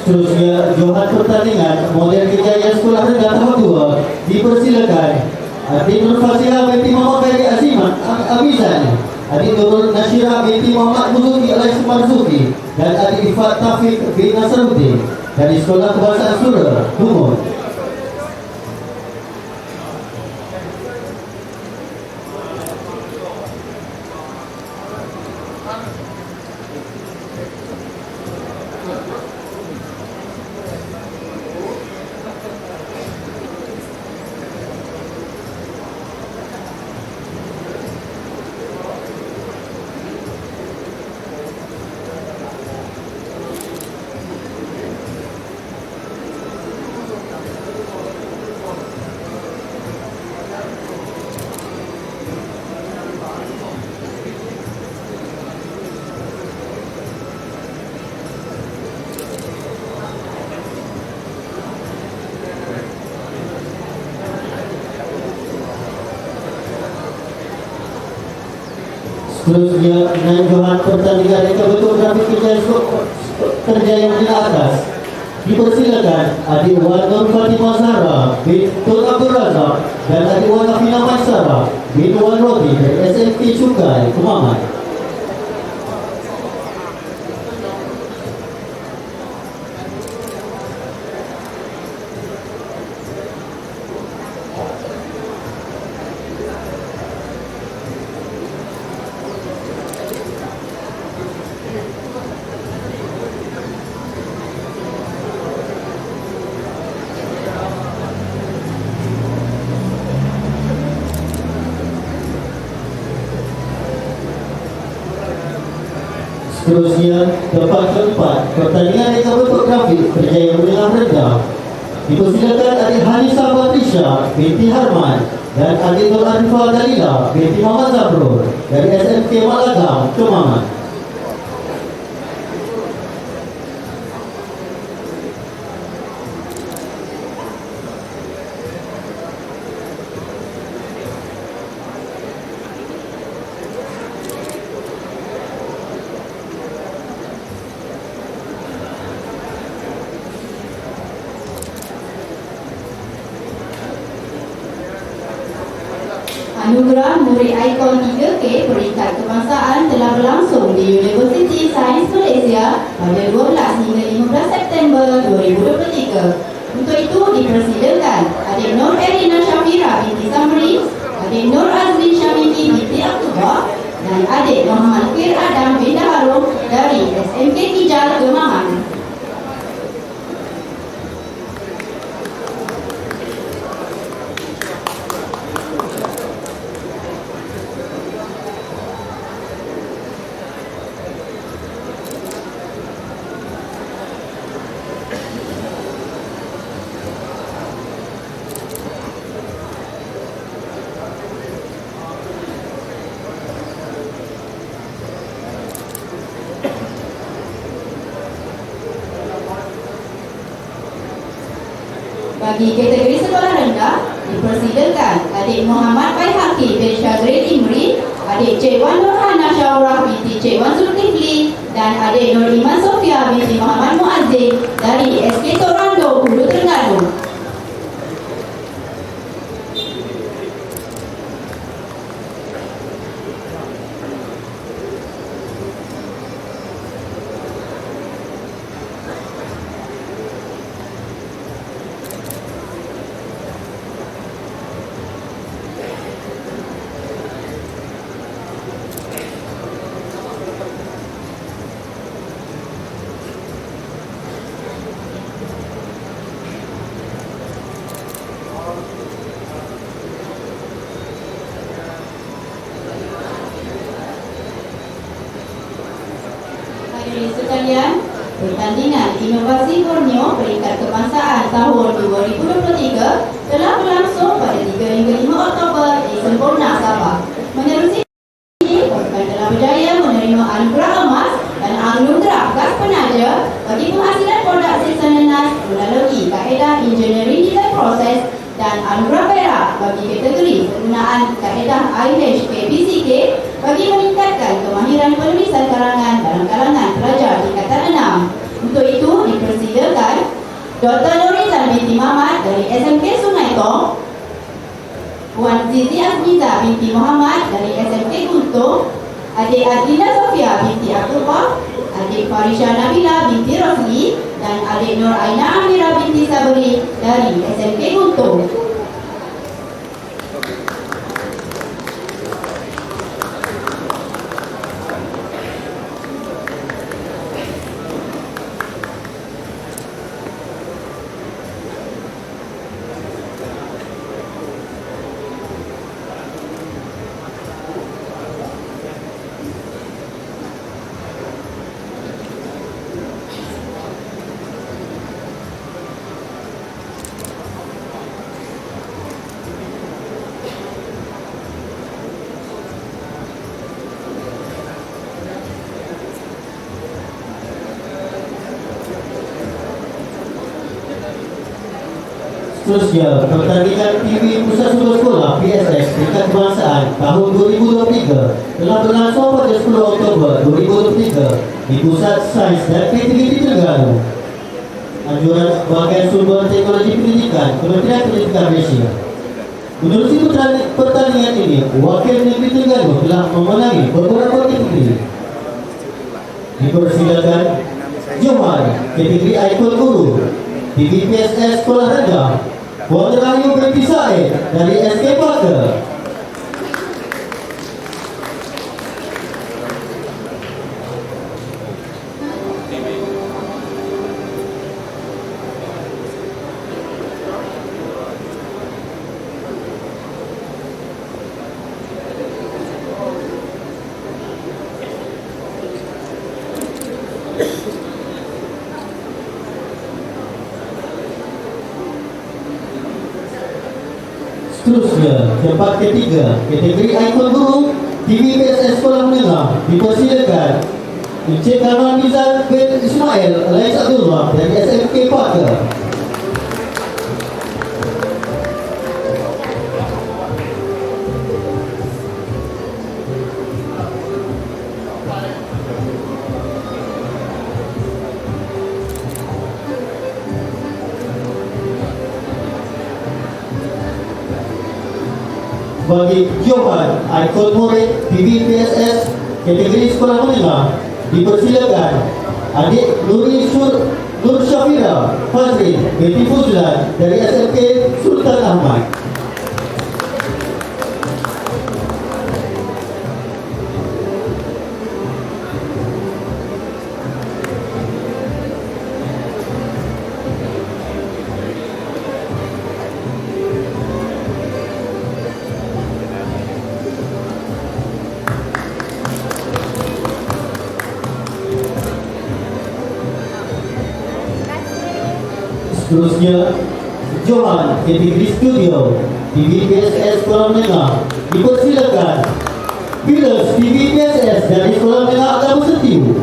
Speaker 5: Seterusnya Johan Pertandingan Model Kejayaan Sekolah Rendah Tahap 2 dipersilakan Adik Nur Fasihah binti Muhammad Khairi Azimat Abizani, Adik Nurul Nasyirah binti Muhammad Muzuki alias Marzuki dan Adik Ifat Taufik bin Nasruddin dari Sekolah Kebangsaan Sura Bungur. Seterusnya dengan Johan Pertandingan Kebetulan Grafik Kerja yang di atas dipersilakan Adik Wan Nur Fatimah Zahra bin Tun Abdul Razak dan Adik Wan Afina Maisara bin Wan Rodi dari SMK Cukai Kemaman. Seterusnya tempat keempat pertandingan yang berbentuk grafik berjaya menengah rendah dipersilakan Adik Hanisa Batrisha binti Harman dan Adik Nur Arifah Dalila binti Muhammad Zabrul dari SMK Malagam Kemaman.
Speaker 6: Anugerah Murid Ikon 3K Peringkat Kebangsaan telah berlangsung di Universiti Sains Malaysia pada 12 hingga 15 September 2023. Untuk itu dipersilakan Adik Nur Erina Syafira binti Samri, Adik Nur Azmin Syamimi binti Aktubah dan Adik Muhammad Fir Adam bin Daharum dari SMK Tijal Kemaman. Bagi kategori sekolah rendah, dipersilakan adik Muhammad Baihaqi bin Syagrin Imri, adik Cik Wan Nurhana Syaurah binti Cik Wan Zulkifli, dan adik Nur Iman Sofia binti Muhammad Muazzin dari SK Torando, Hulu Terengganu. Hadirin sekalian, pertandingan Inovasi Borneo peringkat kebangsaan tahun 2023 telah berlangsung pada 3 hingga 5 Oktober di Semporna, Sabah. Menerusi ini, pasukan telah berjaya menerima anugerah emas dan anugerah gas penaja bagi penghasilan produk sisa nenas melalui kaedah Engineering Design Process dan anugerah perak bagi kategori penggunaan kaedah IHKBCK bagi meningkatkan kemahiran penulisan karangan dalam kalangan pelajar tingkatan 6. Untuk itu, dipersilakan Dr. Nurizan binti Muhammad dari SMK Sungai Tong, Puan Zizi Azmiza binti Muhammad dari SMK Guntung, adik Adina Sofia binti Abdullah, adik Farisha Nabila binti Rosli, dan adik Nur Aina Amira binti Sabri dari SMK Guntung.
Speaker 5: Seterusnya, pertandingan TV Pusat Suku Sekolah PSS peringkat kebangsaan tahun 2023 telah berlangsung pada 10 Oktober 2023 di Pusat Sains dan Kreativiti Terengganu. Anjuran Bahagian Sumber Teknologi Pendidikan Kementerian Pendidikan Malaysia. Menerusi pertandingan ini, Wakil Negeri Terengganu telah memenangi beberapa kategori. Dipersilakan Johan, kategori Ikon Guru, TV PSS Sekolah Rendah, Puan Rahayu binti Said dari SK Parker. Seterusnya, tempat ketiga, kategori Ikon Guru, TV PSS Sekolah Menengah, dipersilakan Encik Kamal Mizan bin Ismail Alaiz Abdullah dari SMK Parker. Bagi Johan, Ikon Murid TV PSS kategori Sekolah Menengah, dipersilakan adik Nur Syafira Fazrin binti Fuzlan dari SMK Sultan Ahmad. Seterusnya, Johan kategori Studio TV PSS Sekolah Menengah, dipersilakan Pilas TV PSS dari Sekolah Menengah Agama Setiu.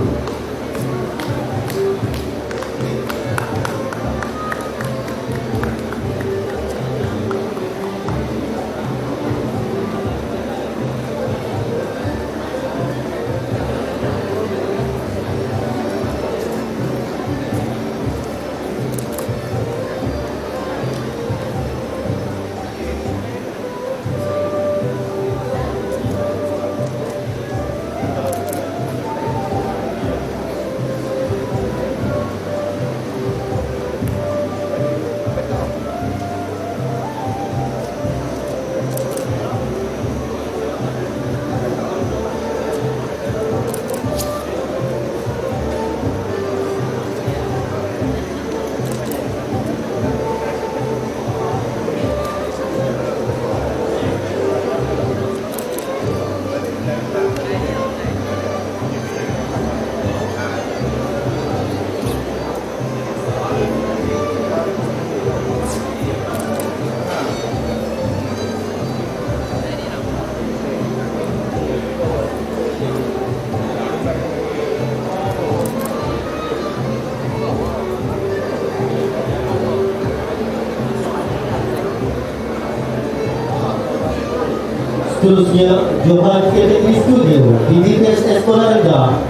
Speaker 5: seterusnya Johan Kategori Studio DBPSS Sekolah Rendah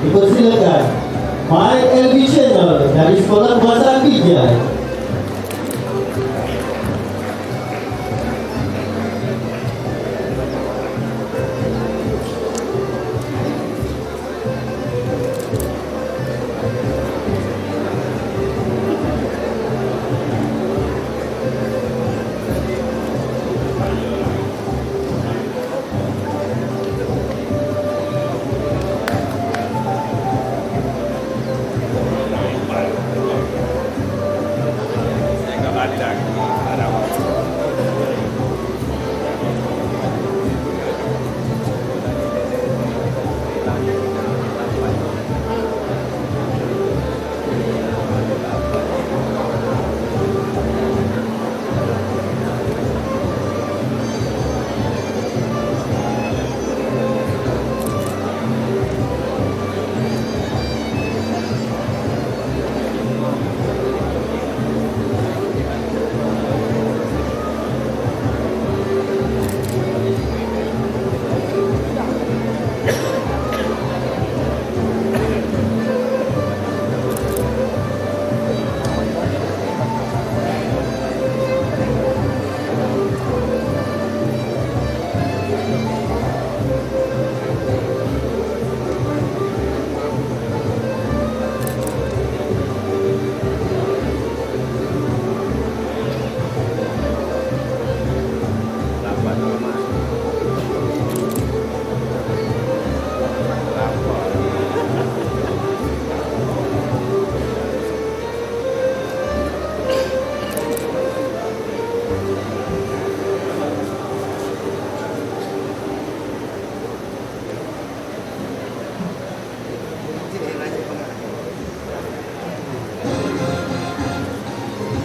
Speaker 5: dipersilakan My LV Channel dari Sekolah Bahasa Bijai.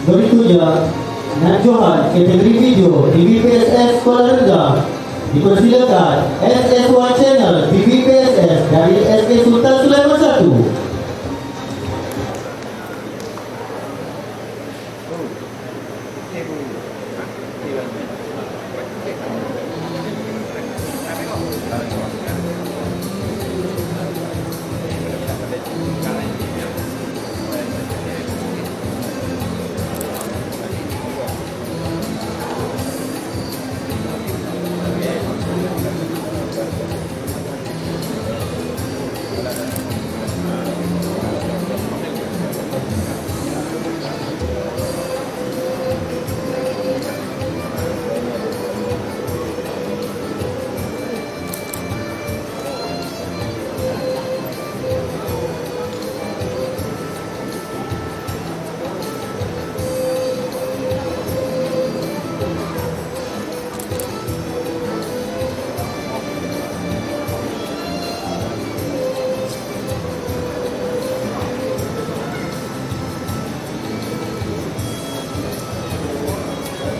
Speaker 5: Berikutnya Najjohan Kategori Video DBPSS Sekolah Rendah dipersilakan SS1 Channel DBPSS dari SK Sultan Sulaiman 1.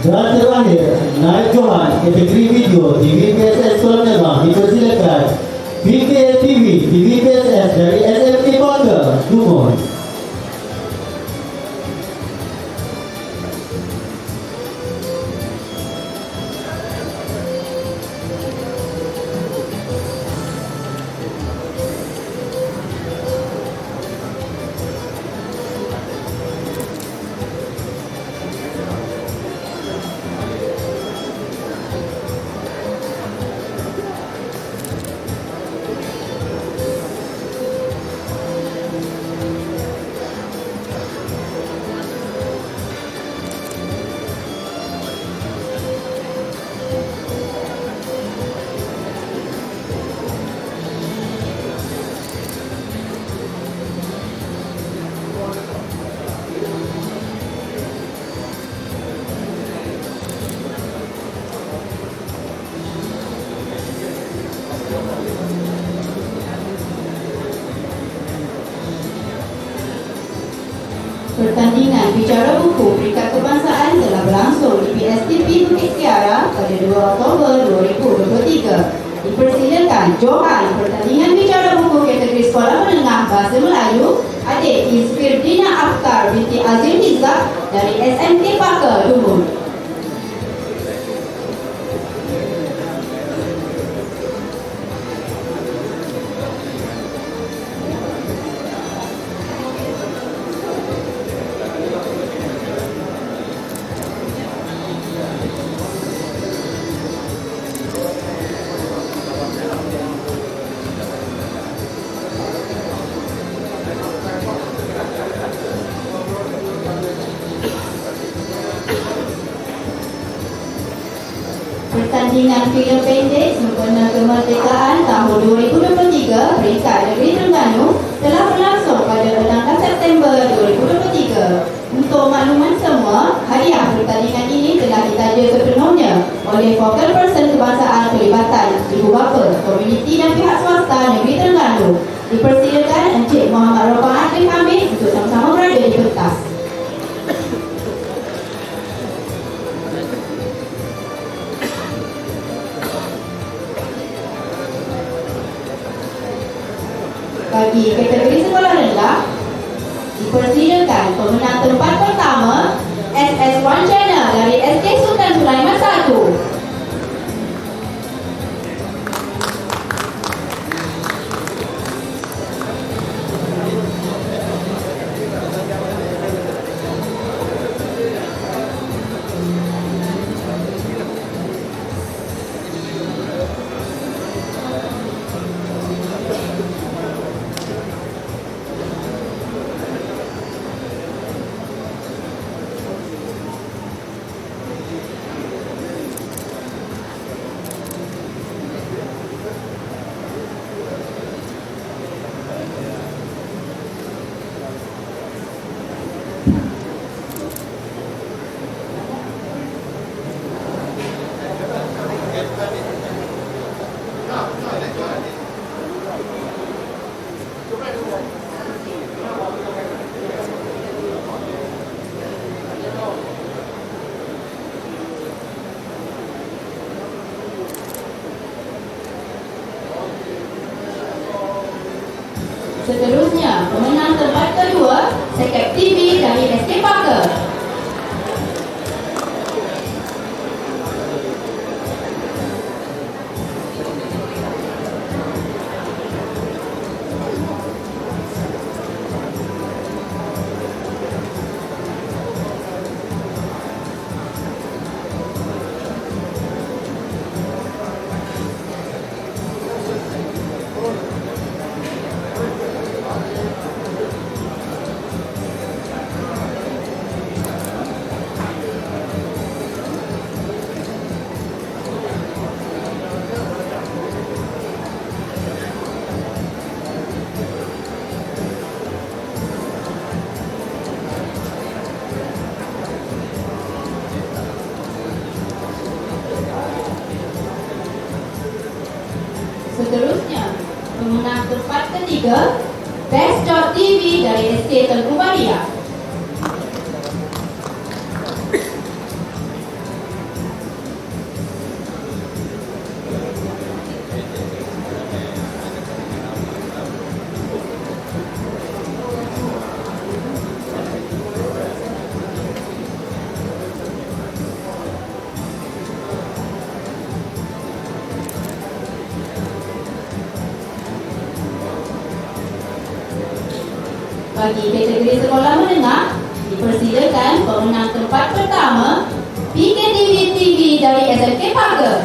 Speaker 5: Dan terakhir, Najjohan Kategori Video DBPSS Sekolah Menengah dipersilakan BKTV DBPSS dari SMK Bangga, Dumon.
Speaker 6: Pertandingan bicara buku peringkat kebangsaan telah berlangsung di PSTP Bukit Kiara pada 2 Oktober 2023. Dipersilakan Johan pertandingan bicara buku kategori sekolah menengah bahasa Melayu adik Isfirdina Afkar binti Azim Nizak dari SMK Pakar, Dumut. pertandingan filem pendek sempena kemerdekaan tahun 2023 peringkat negeri Terengganu telah berlangsung pada 16 September 2023. Untuk makluman semua, hadiah pertandingan ini telah ditaja sepenuhnya oleh Focal Person Kebangsaan Pelibatan Ibu Bapa, Komuniti dan pihak swasta negeri Terengganu. Dipersilakan Encik Muhammad Ropan Arif Hamid untuk sama-sama berada di pentas. Bagi kategori sekolah rendah, dipersilakan pemenang tempat pertama SS1 Channel dari SK Sultan Sulaiman 1. Seterusnya, pemenang tempat kedua, Sekep TV dari SK Parker. Seterusnya, pemenang tempat ketiga, Best.TV dari SK Tengku Baria. Bagi kategori sekolah menengah, dipersilakan pemenang tempat pertama, PKTV TV dari SMK Parker.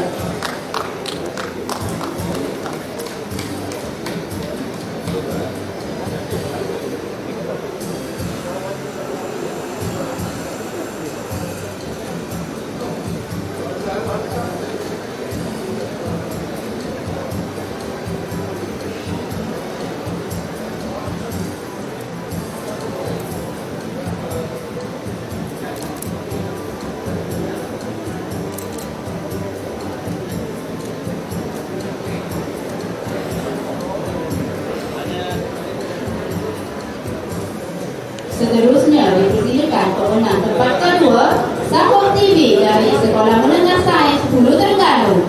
Speaker 6: Seterusnya, dipersilakan pemenang tempat kedua, Sahur TV dari Sekolah Menengah Sains Hulu Terengganu.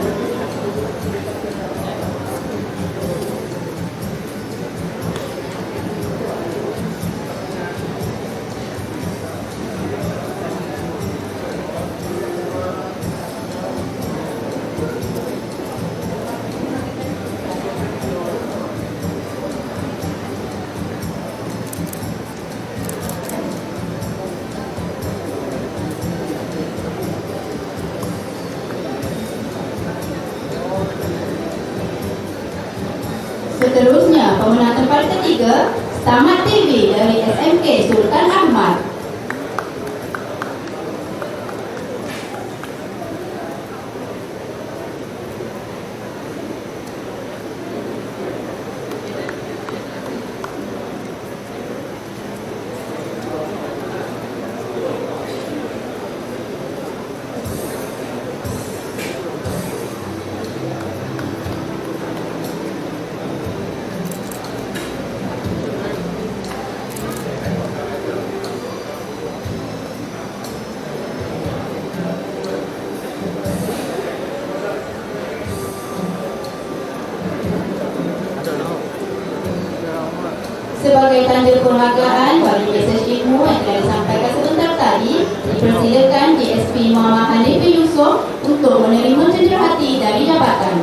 Speaker 6: Seterusnya, pemenang tempat ketiga, Tamat TV dari SMK Sultan Ahmad. keperhargaan bagi mesej ilmu yang telah disampaikan sebentar tadi, dipersilakan GSP Muhammad Hanifah Yusof untuk menerima cenderawati dari jabatan.